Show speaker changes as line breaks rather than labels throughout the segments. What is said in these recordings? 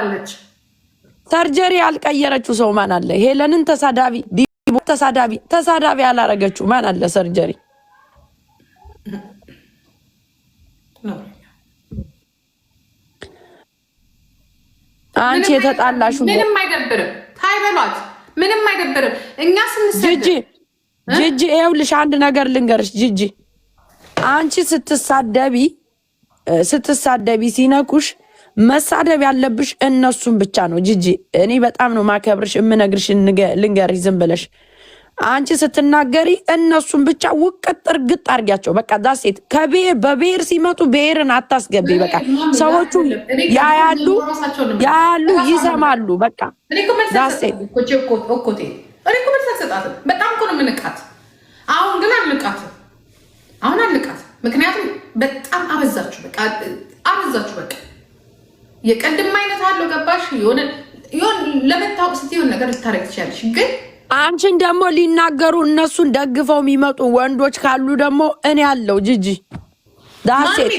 አለች
ሰርጀሪ ያልቀየረችው ሰው ማን አለ? ሄለንን ተሳዳቢ ያላረገችው ማን አለ? ሰርጀሪ አንቺ የተጣላሹ
ምንም አይደብርም። ታይበሏት ምንም አይደብርም። እኛ ስንሰድ
ጂጂ ይኸውልሽ አንድ ነገር ልንገርሽ ጂጂ፣ አንቺ ስትሳደቢ ሲነኩሽ መሳደብ ያለብሽ እነሱን ብቻ ነው ጂጂ። እኔ በጣም ነው ማከብርሽ፣ እምነግርሽ ልንገርሽ ዝም ብለሽ አንቺ ስትናገሪ እነሱን ብቻ ውቅጥ እርግጥ አርጊያቸው። በቃ ዳሴት በብሔር ሲመጡ ብሔርን አታስገቢ። በቃ ሰዎቹ ያያሉ ይሰማሉ። በቃ ዳሴት
በጣም እኮ ነው የምንቃት። አሁን ግን አልንቃትም። ምክንያቱም በጣም አበዛችሁ። በቃ አበዛችሁ። በቃ የቀድም አይነት አለው ገባሽ? የሆነ ለመታወቅ ስትሆን ነገር ልታረግ ትችላለሽ ግን
አንቺን ደግሞ ሊናገሩ እነሱን ደግፈው የሚመጡ ወንዶች ካሉ ደግሞ እኔ ያለው ጂጂ ዳሴት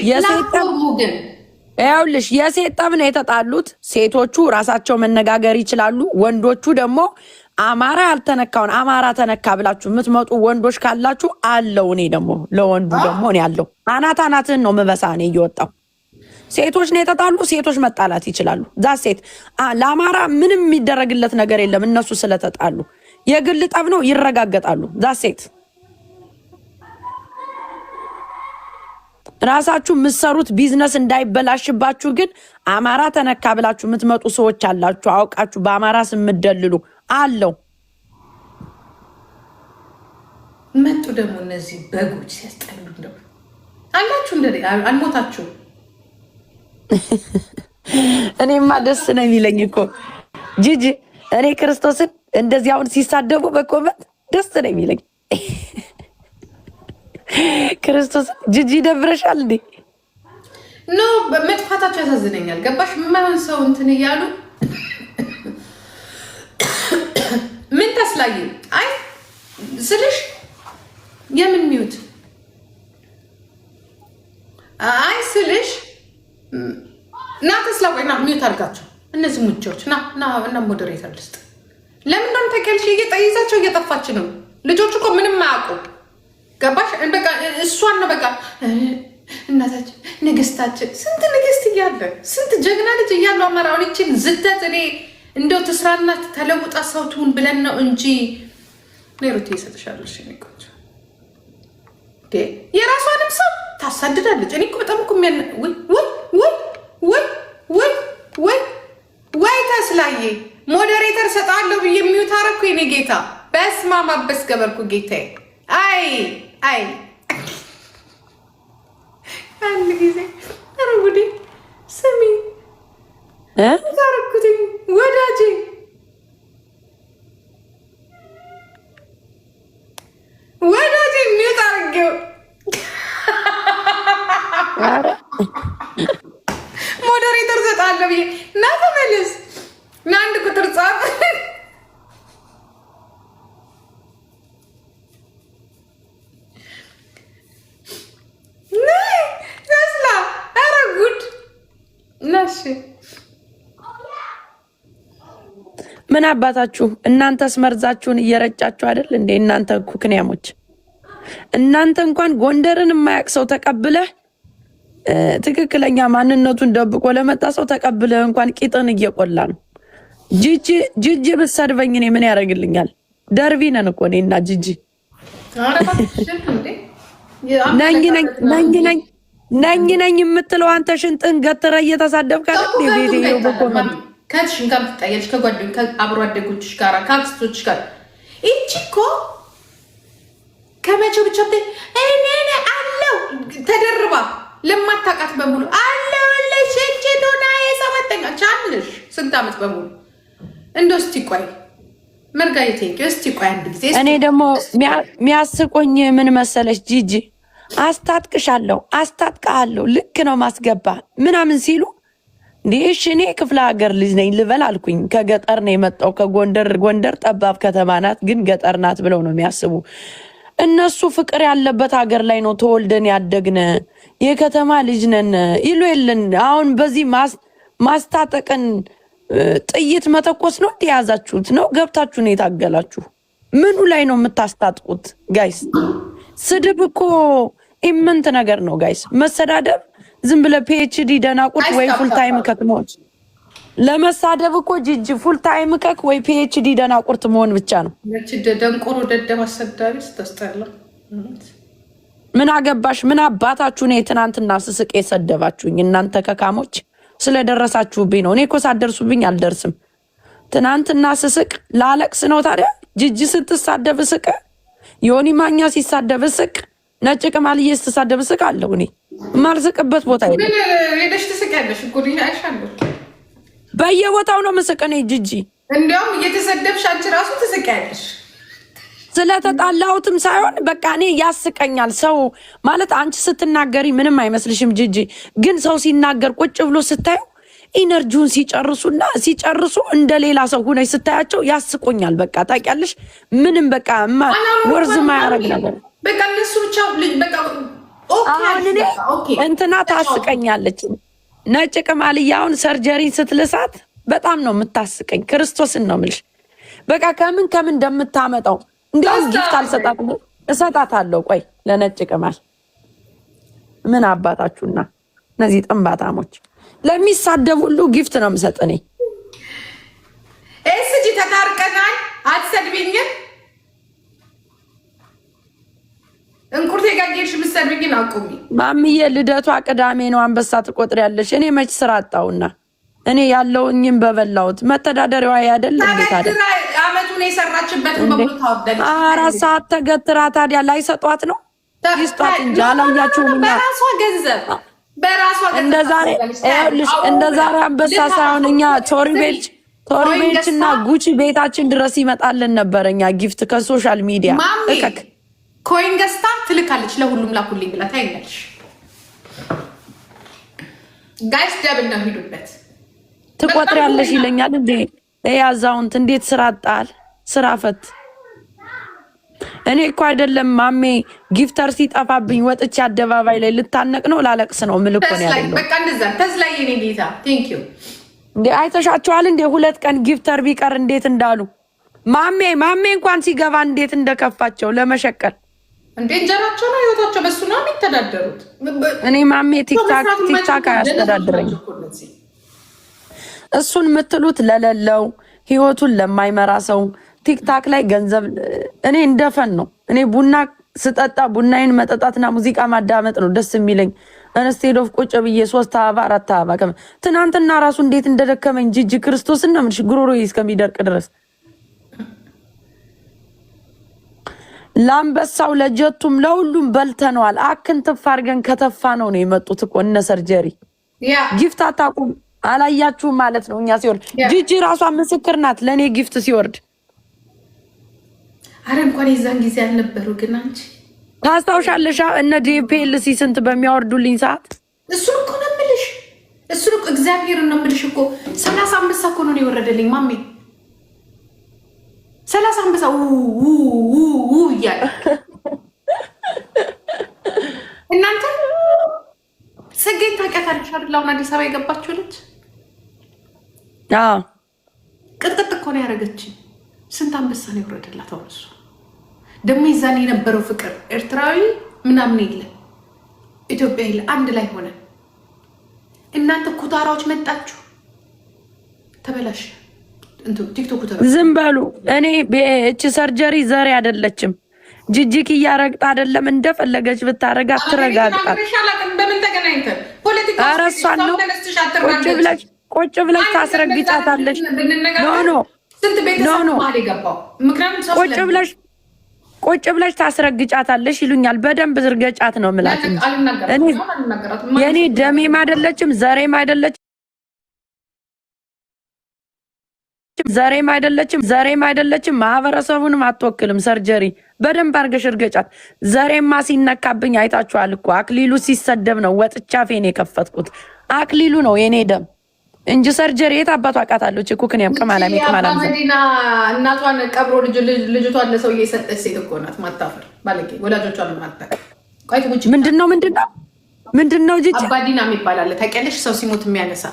የሴት ጠብ ነው የተጣሉት። ሴቶቹ ራሳቸው መነጋገር ይችላሉ። ወንዶቹ ደግሞ አማራ ያልተነካውን አማራ ተነካ ብላችሁ የምትመጡ ወንዶች ካላችሁ አለው። እኔ ደግሞ ለወንዱ ደግሞ እኔ ያለው አናትህን ነው ምበሳ። እኔ እየወጣው ሴቶች ነው የተጣሉ። ሴቶች መጣላት ይችላሉ። ዳሴት ለአማራ ምንም የሚደረግለት ነገር የለም። እነሱ ስለተጣሉ የግል ጠብ ነው፣ ይረጋገጣሉ። ዳሴት ራሳችሁ የምትሰሩት ቢዝነስ እንዳይበላሽባችሁ ግን አማራ ተነካ ብላችሁ የምትመጡ ሰዎች አላችሁ። አውቃችሁ በአማራ ስም የምትደልሉ አለው።
መጡ ደግሞ እነዚህ በጎች ሲያስጠሉ ነው አላችሁ። እንደ አልሞታችሁ።
እኔማ ደስ ነው የሚለኝ እኮ ጂጂ፣ እኔ ክርስቶስን እንደዚህ አሁን ሲሳደቡ በኮመንት ደስ ነው የሚለኝ። ክርስቶስ ጂጂ ደብረሻል እንዴ?
ኖ መጥፋታቸው ያሳዝነኛል። ገባሽ? የማይሆን ሰው እንትን እያሉ ምን ተስላይ አይ ስልሽ የምን ሚውት አይ ስልሽ ና ተስላቆይ ና ሚውት አድርጋቸው እነዚህ ሙጆች ና ሞዴሬተር ልስጥ። ለምን እንደም ተከልሽ እየጠይዛቸው እየጠፋች ነው። ልጆቹ እኮ ምንም አያውቁ። ገባሽ? በቃ እሷን ነው በቃ እናታችን ንግስታችን። ስንት ንግስት እያለ ስንት ጀግና ልጅ እያለው አማራውን እቺን ዝተት እኔ እንደው ትስራና ተለውጣ ሰው ትሁን ብለን ነው እንጂ ኔሩት ይሰጥሻለሽ። እኔ እኮ የራሷንም ሰው ታሳድዳለች። እኔ እኮ በጣም እኮ ወይ ተስላዬ ሞዴሬተር ሰጣለሁ ብዬ የሚውት አረኩ። የኔ ጌታ በስማ ማበስ ገበርኩ ጌታዬ። አይ አንድ ጊዜ አረጉዲ ስሚ ታረኩት ወዳጄ ሚውት አርጌው ሞዴሬተር ሰጣለሁ ብዬ ና ተመለስ ና አንድ ቁጥር ጻፍ። ተስላ ኧረ ጉድ ነሽ።
ምን አባታችሁ እናንተስ መርዛችሁን እየረጫችሁ አይደል እንዴ? እናንተ ኩክንያሞች፣ እናንተ እንኳን ጎንደርን የማያውቅ ሰው ተቀብለህ ትክክለኛ ማንነቱን ደብቆ ለመጣ ሰው ተቀብለህ እንኳን ቂጥን እየቆላ ነው። ጂጂ ብትሰድበኝ እኔ ምን ያደርግልኛል? ደርቢ ነን እኮ እኔና ጂጂ። ነኝ የምትለው አንተ ሽንጥን ገትረ እየተሳደብክ አይደል? ቤት ይኸው በኮመንት
ከሽን ጋር ትጣያለሽ፣ ከጓደኞች ከአብሮ አደጎችሽ ጋር ከአክስቶችሽ ጋር። እቺ እኮ ከመቼው ብቻ እኔ አለው ተደርባ ለማታውቃት በሙሉ አለው ለሽ እቺ ዶና የሰባተኛ ቻንልሽ ስንት ዓመት በሙሉ እንደው እስቲ ቆይ መርጋይቴ እስቲ ቆይ አንድ ጊዜ።
እኔ ደግሞ ሚያስቆኝ ምን መሰለሽ ጂጂ፣ አስታጥቃለሁ ልክ ነው ማስገባ ምናምን ሲሉ እንዲሽ እኔ ክፍለ ሀገር ልጅ ነኝ ልበል አልኩኝ። ከገጠር ነው የመጣው ጎንደር ጠባብ ከተማ ናት ግን ገጠር ናት ብለው ነው የሚያስቡ እነሱ። ፍቅር ያለበት ሀገር ላይ ነው ተወልደን ያደግነ የከተማ ልጅ ነን ይሉ የለን። አሁን በዚህ ማስታጠቅን ጥይት መተኮስ ነው እንደያዛችሁት ነው? ገብታችሁ ነው የታገላችሁ? ምኑ ላይ ነው የምታስታጥቁት ጋይስ? ስድብ እኮ ኢምንት ነገር ነው ጋይስ። መሰዳደብ ዝም ብለ ፒኤችዲ ደናቁት ወይ ፉል ታይም ከክ መሆን ለመሳደብ እኮ ጂጂ ፉል ታይም ከክ ወይ ፒኤችዲ ደናቁርት መሆን ብቻ ነው።
ደንቆሮ ደደብ አሰዳቢ ስተስተላ
ምን አገባሽ? ምን አባታችሁ ነው የትናንትና ስስቅ የሰደባችሁኝ እናንተ ከካሞች? ስለደረሳችሁብኝ ነው። እኔ እኮ ሳደርሱብኝ አልደርስም። ትናንትና ስስቅ ላለቅስ ነው ታዲያ። ጂጂ ስትሳደብ ስቅ፣ ዮኒ ማኛ ሲሳደብ ስቅ፣ ነጭ ቅማልዬ ስትሳደብ ስቅ አለው። እኔ የማልስቅበት ቦታ የለም።
ሄደሽ ትስቂያለሽ እኮ አይሻለሁ።
በየቦታው ነው ምስቅ እኔ ጂጂ።
እንዲያውም እየተሰደብሽ አንቺ ራሱ ትስቂያለሽ።
ስለተጣላሁትም ሳይሆን በቃ እኔ ያስቀኛል። ሰው ማለት አንቺ ስትናገሪ ምንም አይመስልሽም ጂጂ፣ ግን ሰው ሲናገር ቁጭ ብሎ ስታየው ኢነርጂውን ሲጨርሱ እንደሌላ ሰው ሆነሽ ስታያቸው ያስቆኛል። በቃ ታውቂያለሽ፣ ምንም በቃ ወርዝ ማያረግ ነገር
በቃ እነሱ ብቻ በቃ
አሁን እኔ እንትና ታስቀኛለች። ነጭ ቅማልያውን ሰርጀሪ ስትልሳት በጣም ነው የምታስቀኝ። ክርስቶስን ነው የምልሽ። በቃ ከምን እንደምታመጣው እንዲያውም ጊፍት አልሰጣትም፣ እሰጣታለሁ። ቆይ ለነጭ ቅማል ምን አባታችሁና እነዚህ ጥንባታሞች ለሚሳደቡ ሁሉ ጊፍት ነው የምሰጥ እኔ።
እስጂ ተታርቀናል፣ አትሰድቢኝም። እንቁርቴ ጋር ጌርሽ ምሰድብኝን አቁሚ።
ማምዬ ልደቷ ቅዳሜ ነው። አንበሳ ትቆጥሪያለሽ። እኔ መች ስራ አጣውና እኔ ያለውኝም በበላሁት መተዳደሪያዋ አይደል እንዴት አይደል?
አመቱን የሰራችበትን በሙሉ ታወደለች።
4 ሰዓት ተገትራ ታዲያ ላይ ሰጧት ነው ይስጧት እንጂ አላያችሁም?
በራሷ ገንዘብ
እንደ ዛሬ አንበሳ ሳይሆን እኛ ቶሪ ቤች እና ጉቺ ቤታችን ድረስ ይመጣልን ነበር። እኛ ጊፍት ከሶሻል ሚዲያ
ኮይን ገዝታ ትልካለች። ለሁሉም ላኩልኝ ብላ ታይኛለሽ። ጋይስ ደብል ነው ሂዱበት።
ትቆጥሪያለሽ ይለኛል እንዴ ያዛውንት እንዴት ስራ አጣል ስራ ፈት። እኔ እኮ አይደለም ማሜ ጊፍተር ሲጠፋብኝ ወጥቼ አደባባይ ላይ ልታነቅ ነው ላለቅስ ነው ምልኮ ነው ያለው።
በቃ እንደዛ ተዝላይ የኔ ጌታ ቴንክ ዩ
እንዴ አይተሻቸዋል እንዴ? 2 ቀን ጊፍተር ቢቀር እንዴት እንዳሉ ማሜ እንኳን ሲገባ እንዴት እንደከፋቸው ለመሸቀል
እንዴ እንጀራቸው ነው ህይወታቸው በሱ ነው የሚተዳደሩት።
እኔ ማሜ ቲክታክ አያስተዳድረኝ። እሱን የምትሉት ለሌለው ህይወቱን ለማይመራ ሰው ቲክታክ ላይ ገንዘብ እኔ እንደፈን ነው። እኔ ቡና ስጠጣ ቡናዬን መጠጣትና ሙዚቃ ማዳመጥ ነው ደስ የሚለኝ። ኢንስቴድ ኦፍ ቁጭ ብዬ 3 አበባ 4 አበባ ትናንትና ራሱ እንዴት እንደደከመኝ ጂጂ ክርስቶስን ነው ምንሽ ጉሮሮዬ እስከሚደርቅ ድረስ ለአንበሳው ለጀቱም ለሁሉም በልተነዋል። አክንትፍ አድርገን ከተፋ ነው የመጡት እኮ እነ ሰርጀሪ ጊፍት አታውቁም አላያችሁም ማለት ነው። እኛ ሲወርድ ጂጂ ራሷ ምስክር ናት ለእኔ ጊፍት ሲወርድ።
አረ እንኳን የዛን ጊዜ አልነበሩ ግን አንቺ
ታስታውሻለሽ? እነ ዲፒኤልሲ ስንት በሚያወርዱልኝ ሰዓት
እሱን እኮ ነው የምልሽ። እሱን እኮ እግዚአብሔርን ነው የምልሽ እኮ 30 አንበሳ እኮ ነው የወረደልኝ ማሜ 30 አንበሳ እያለ እናንተ ጽጌን ታውቂያታለሽ አይደል? አሁን አዲስ አበባ የገባችው ልጅ ቅጥቅጥ እኮ ነው ያደረገችኝ። ስንት አንበሳ ነው የወረደላት? አሁን እሱ ደግሞ ይዛን የነበረው ፍቅር ኤርትራዊ ምናምን የለ ኢትዮጵያ የለ አንድ ላይ ሆነ። እናንተ ኩታራዎች መጣችሁ ተበላሽ። ቲክቶክ
ዝም በሉ። እኔ እቺ ሰርጀሪ ዘሬ አይደለችም። ጂጂክ እያረግጥ አይደለም እንደፈለገች ብታረጋት ትረጋግጣት።
በምን ተገናኝተን ፖለቲካ
አረሷን ነው ቁጭ ብለሽ ታስረግጫታለሽ። ቁጭ ብለሽ ታስረግጫታለሽ ይሉኛል። በደንብ ዝርገጫት ነው የምላት እንጂ የኔ ደሜም አይደለችም ዘሬም አይደለችም ማህበረሰቡንም አትወክልም። ሰርጀሪ በደንብ አርገሽ እርገጫት። ዘሬማ ሲነካብኝ አይታችኋል እኮ አክሊሉ ሲሰደብ ነው ወጥቻ ፌን የከፈትኩት። አክሊሉ ነው የኔ ደም እንጂ ሰርጀሪ የት አባቷ አውቃታለሁ። ኩክን ያምቀማላም
መዲና እናቷን ቀብሮ ልጅቷን ለሰው እየሰጠች ሴት እኮ ናት። ማታፈር ባለጌ ወላጆቿን ማታቀ
ምንድነው ጂጂ
አባዲና የሚባል አለ ታውቂያለሽ? ሰው ሲሞት የሚያነሳ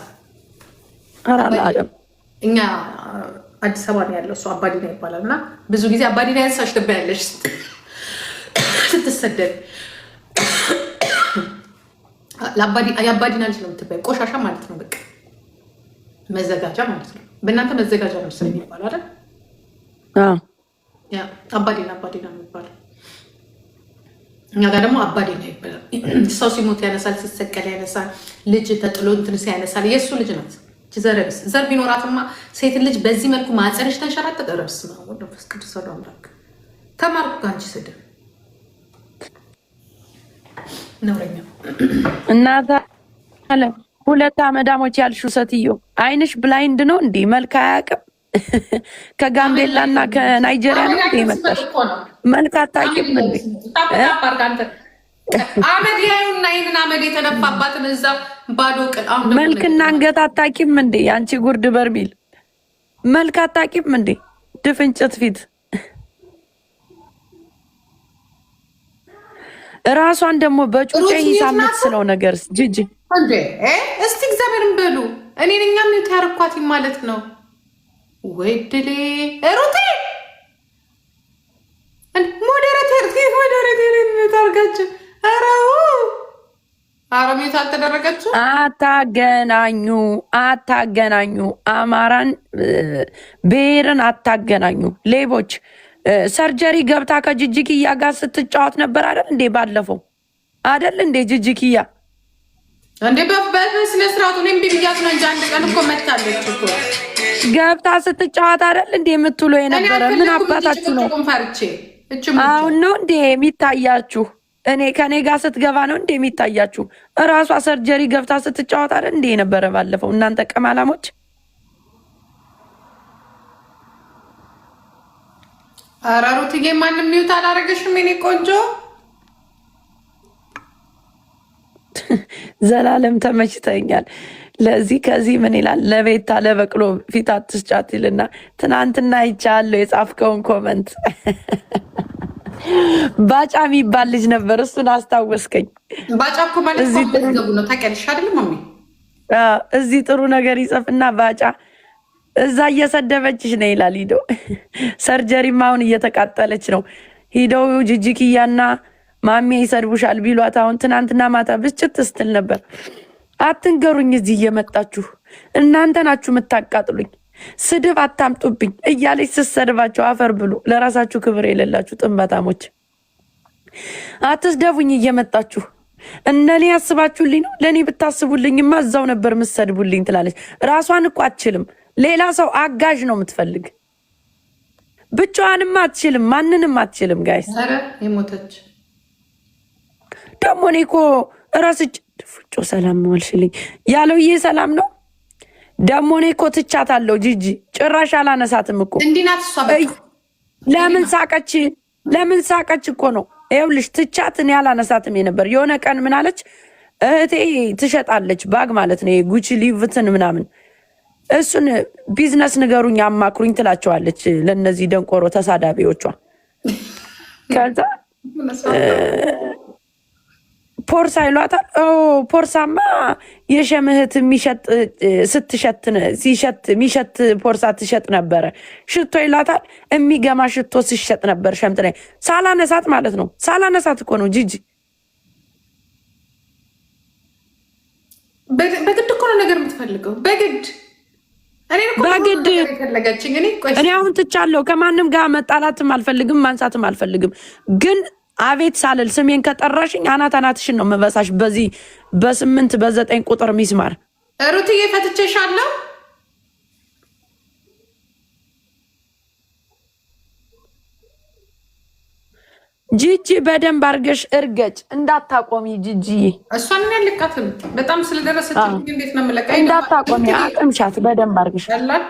እኛ አዲስ አበባ ነው ያለው፣ እሱ አባዲና ይባላል። እና ብዙ ጊዜ አባዲና ያንሳሽ ትባያለሽ ስትሰደድ። የአባዲና ልጅ ነው የምትባይ። ቆሻሻ ማለት ነው፣ በቃ መዘጋጃ ማለት ነው። በእናንተ መዘጋጃ ነው ስለ የሚባል አይደል? አባዲና ነው የሚባለው። እኛ ጋር ደግሞ አባዲና ይባላል። ሰው ሲሞት ያነሳል፣ ሲሰቀል ያነሳል፣ ልጅ ተጥሎ እንትን ያነሳል። የእሱ ልጅ ናት። ዘር ቢኖራትማ ሴትን ልጅ በዚህ መልኩ ማጸነሽ ተንሸራተት። ረብስ ነው ወደስ ቅዱስ ሰዶ አምላክ ተማርኩ ጋንቺ ስድብ ነውረኛ
እናታ አለ። ሁለት አመዳሞች ያልሽው ሴትዮ አይንሽ ብላይንድ ነው እንዴ? መልክ አያውቅም? ከጋምቤላ እና ከናይጄሪያ ነው እንዴ መጣሽ? መልክ አታውቂም እንዴ? አመድ ያዩና ይህንን አመድ የተነፋባትን እዛ ባዶ ቅል መልክና አንገት አታውቂም እንዴ? አንቺ ጉርድ በርሚል መልክ አታውቂም እንዴ? ድፍንጭት ፊት ራሷን ደግሞ በጩጬ ሂሳብ የምትስለው ነገር ጅጅ
እንዴ! እስቲ እግዚአብሔርን በሉ። እኔ ነኛ ሚውት ያርኳት ማለት ነው ወይ ድሌ ሩቴ ሞዴሬተር ታርጋችሁ አራው አረሚት አልተደረገችው። አታገናኙ አማራን ብሔርን አታገናኙ ሌቦች። ሰርጀሪ ገብታ ከጅጅክያ ጋር ስትጫወት ነበር አይደል እንዴ? ባለፈው አይደል እንዴ? ጅጅክያ እንዴ በስነ ስርዓቱ እኔም ቢብያት ነው እንጂ አንድ ቀን እኮ መታለች እኮ ገብታ ስትጫወት አይደል እንዴ የምትውሎ የነበረ? ምን አባታችሁ ነው? አሁን ነው እንዴ የሚታያችሁ? እኔ ከኔ ጋር ስትገባ ነው እንዴ የሚታያችሁ? እራሷ ሰርጀሪ ገብታ ስትጫወት አይደል እንዴ የነበረ ባለፈው? እናንተ ቀማላሞች አራሩትዬ ማንም ሚውት አላረገሽም የኔ ቆንጆ። ዘላለም ተመችተኛል። ለዚህ ከዚህ ምን ይላል? ለቤታ ለበቅሎ ፊት አትስጫት ይልና ትናንትና ይቻለሁ የጻፍከውን ኮመንት ባጫ የሚባል ልጅ ነበር፣ እሱን አስታወስከኝ። ባጫ እኮ ማለት ገቡ ነው ታውቂያለሽ አይደል ማሚ? እዚህ ጥሩ ነገር ይጽፍና ባጫ እዛ እየሰደበችሽ ነው ይላል። ሂደው ሰርጀሪም አሁን እየተቃጠለች ነው። ሂደው ጅጅክያና ማሜ ይሰድቡሻል ቢሏት አሁን ትናንትና ማታ ብስጭት ስትል ነበር። አትንገሩኝ እዚህ እየመጣችሁ እናንተ ናችሁ የምታቃጥሉኝ፣ ስድብ አታምጡብኝ እያለች ስትሰድባቸው አፈር ብሉ። ለራሳችሁ ክብር የሌላችሁ ጥንበታሞች አትስደቡኝ እየመጣችሁ። እነኔ ያስባችሁልኝ ነው። ለእኔ ብታስቡልኝማ እዛው ነበር የምትሰድቡልኝ ትላለች። ራሷን እኮ አትችልም። ሌላ ሰው አጋዥ ነው የምትፈልግ። ብቻዋንም አትችልም፣ ማንንም አትችልም። ጋይስ የሞተች ደግሞ እኔ እኮ እረስጭ ፍጮ ሰላም ዋልሽልኝ ያለው ይህ ሰላም ነው። ደግሞ እኔ እኮ ትቻታለሁ። ጂጂ ጭራሽ አላነሳትም እኮ እንዲናት እሷ ለምን ሳቀች እኮ ነው። ይኸውልሽ ትቻት እኔ አላነሳትም የነበር። የሆነ ቀን ምን አለች እህቴ ትሸጣለች ባግ ማለት ነው ጉቺ ሊቭትን ምናምን፣ እሱን ቢዝነስ ንገሩኝ አማክሩኝ ትላቸዋለች ለነዚህ ደንቆሮ ተሳዳቢዎቿ። ከዛ ፖርሳ ይሏታል። ፖርሳማ የሸምህት የሚሸጥ ፖርሳ ትሸጥ ነበረ። ሽቶ ይሏታል። የሚገማ ሽቶ ሲሸጥ ነበር ሸምት ላይ። ሳላነሳት ማለት ነው። ሳላነሳት እኮ ነው ጂጂ። በግድ እኮ ነው ነገር የምትፈልገው በግድ። እኔ አሁን ትቻለሁ። ከማንም ጋር መጣላትም አልፈልግም፣ ማንሳትም አልፈልግም። ግን አቤት ሳልል ስሜን ከጠራሽኝ አናት አናትሽን ነው መበሳሽ። በዚህ በ8 በ9 ቁጥር ሚስማር ሩትዬ ፈትቼሻለሁ። ጂጂ በደንብ አርገሽ እርገጭ እንዳታቆሚ ጂጂዬ። እሷን ያልቃትም በጣም ስለደረሰች እንዴት ነው መለቀ እንዳታቆሚ አቅምሻት በደንብ አርገሽ ያላል።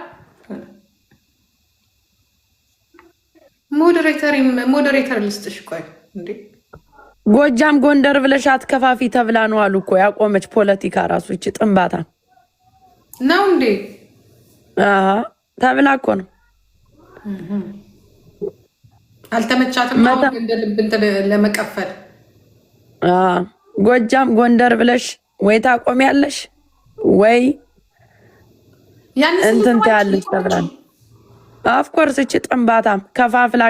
ሞዴሬተር ልስጥሽ። ቆይ እንዴ ጎጃም ጎንደር ብለሽ አትከፋፊ ተብላ ነው አሉ እኮ ያቆመች ፖለቲካ ራሱ እቺ ጥንባታ ነው እንዴ ተብላ እኮ ነው። አልተመቻትም አሁን እንደ ልብ ለመቀፈል። ጎጃም ጎንደር ብለሽ ወይ ታቆሚያለሽ ወይ
እንትን ታያለች ተብላል። ኦፍኮርስ እቺ ጥንባታም ከፋፍላ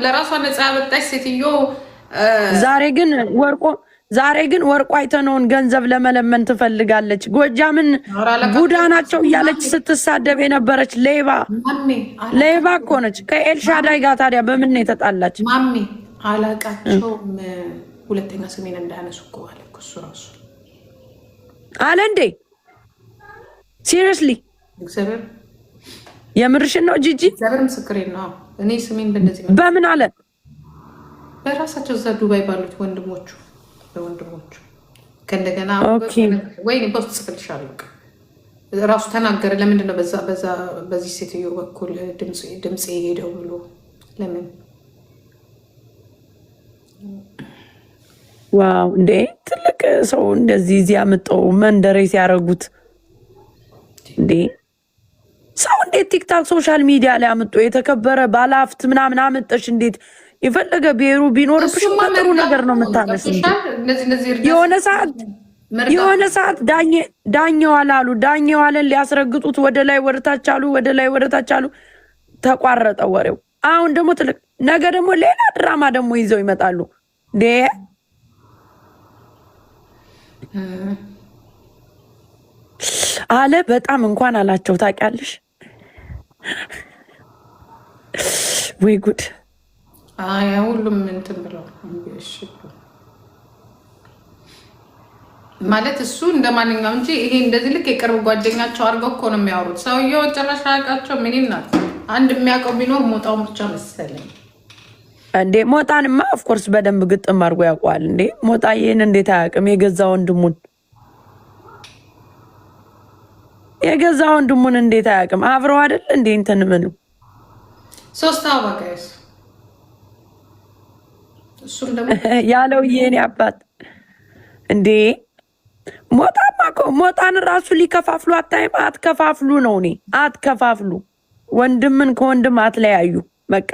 ለራሷ ነፃ ያወጣች ሴትዮ
ዛሬ ግን ወርቆ አይተነውን ገንዘብ ለመለመን ትፈልጋለች። ጎጃምን ቡዳ ናቸው እያለች ስትሳደብ የነበረች ሌባ እኮ ነች። ከኤልሻዳይ ጋር ታዲያ በምን ነው የተጣላች?
ማሜ አላቃቸውም። ሁለተኛ ስሜን እንዳያነሱ እኮ አለ እሱ ራሱ
አለ እንዴ? ሲሪየስሊ
እግዚአብሔር
የምርሽን ነው ጂጂ?
እግዚአብሔር ምስክሬን ነው። እኔ ስሜን በእንደዚህ
በምን አለ?
በራሳቸው እዛ ዱባይ ባሉት ወንድሞቹ ከእንደገና ወይ በውስጥ ጽፍልሻለሁ ራሱ ተናገረ። ለምንድን ነው በዚህ ሴትዮ በኩል ድምፅ ሄደው ብሎ ለምን?
ዋው እንዴ! ትልቅ ሰው እንደዚህ እዚህ አምጠው መንደሬ ሲያደርጉት እንዴ! ሰው እንዴት ቲክታክ ሶሻል ሚዲያ ላይ አምጦ የተከበረ ባለሀብት ምናምን አመጠሽ እንዴት የፈለገ ብሔሩ ቢኖርብሽ ጥሩ ነገር ነው የምታነስ። የሆነ ሰዓት ዳኘው አላሉ ዳኘው አለን ሊያስረግጡት ወደ ላይ ወደታች አሉ። ተቋረጠ ወሬው። አሁን ደግሞ ትልቅ ነገ ደግሞ ሌላ ድራማ ደግሞ ይዘው ይመጣሉ። አለ በጣም እንኳን አላቸው ታውቂያለሽ? ወይ ጉድ!
ሁሉም እንትን ብለው ማለት እሱ እንደ ማንኛውም እንጂ ይሄ እንደዚህ ልክ የቅርብ ጓደኛቸው አድርገው እኮ ነው የሚያወሩት። ሰውየው ጭራሽ አያውቃቸው። ምን ናት አንድ የሚያውቀው ቢኖር ሞጣውን ብቻ መሰለኝ።
እንዴ ሞጣንማ ኦፍኮርስ በደንብ ግጥም አድርጎ ያውቀዋል። እንዴ ሞጣ ይሄን እንዴት አያውቅም? የገዛ ወንድሙን እንዴት አያውቅም? አብረው አይደል እንዴ እንትን ምኑ
ሶስት አባጋይስ እሱም ደግሞ
ያለው የኔ አባት እንዴ ሞጣማ እኮ ሞጣን ራሱ ሊከፋፍሉ አታይም? አትከፋፍሉ ነው እኔ አትከፋፍሉ። ወንድምን ከወንድም አትለያዩ። በቃ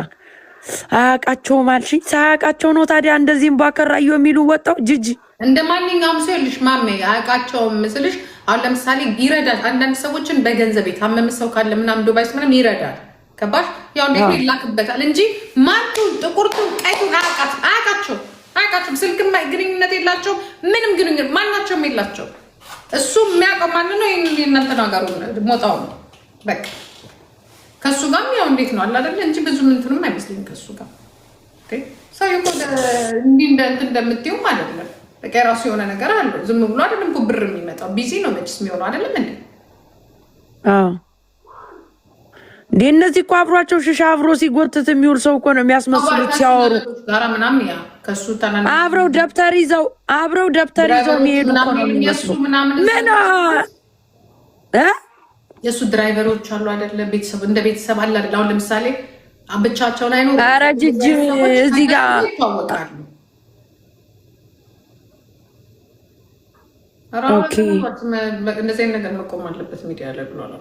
አያውቃቸውም አልሽኝ። ሳያውቃቸው ነው ታዲያ እንደዚህም ባከራዩ የሚሉ ወጣው ጂጂ
እንደ ማንኛውም ሰው ልሽ ማሜ አያውቃቸውም ምስልሽ። አሁን ለምሳሌ ይረዳል። አንዳንድ ሰዎችን በገንዘብ የታመመ ሰው ካለ ምናምን ዱባይ ምናምን ይረዳል። ከባሽ ያው እንዴት ይላክበታል እንጂ ማንቱ ጥቁርቱ ቀይቱ አያውቃቸውም። ስልክ ግንኙነት የላቸው፣ ምንም ግንኙነት ማናቸውም የላቸው። እሱ የሚያውቀው ማን ነው? እናንተ ነገሩ ሞጣው ነው በቃ። ከሱ ጋር ያው እንዴት ነው አለ አይደል እንጂ ብዙ ምንትንም አይመስልም ከሱ ጋር ሰው እኮ እንዲህ እንደምትይው አይደለም። በቃ የራሱ የሆነ ነገር አለው። ዝም ብሎ አይደለም እኮ ብር የሚመጣው ቢዚ ነው መችስ የሚሆነው አይደለም እንዴ? እንዴ እነዚህ እኮ አብሯቸው ሽሻ አብሮ ሲጎትት የሚውል ሰው እኮ ነው የሚያስመስሉት ሲያወሩ። አብረው ደብተር ይዘው የሚሄዱ እኮ ነው የሚመስሉ። ምን የእሱ ድራይቨሮች አሉ አይደለ? ቤተሰብ እንደ ቤተሰብ አለ አይደል? አሁን ለምሳሌ ብቻቸውን አይኖሩ።
ኧረ ጅጅ እዚህ ጋር
ይታወቃሉ። እንደዚህ ነገር መቆም አለበት ሚዲያ ላይ ብሏል።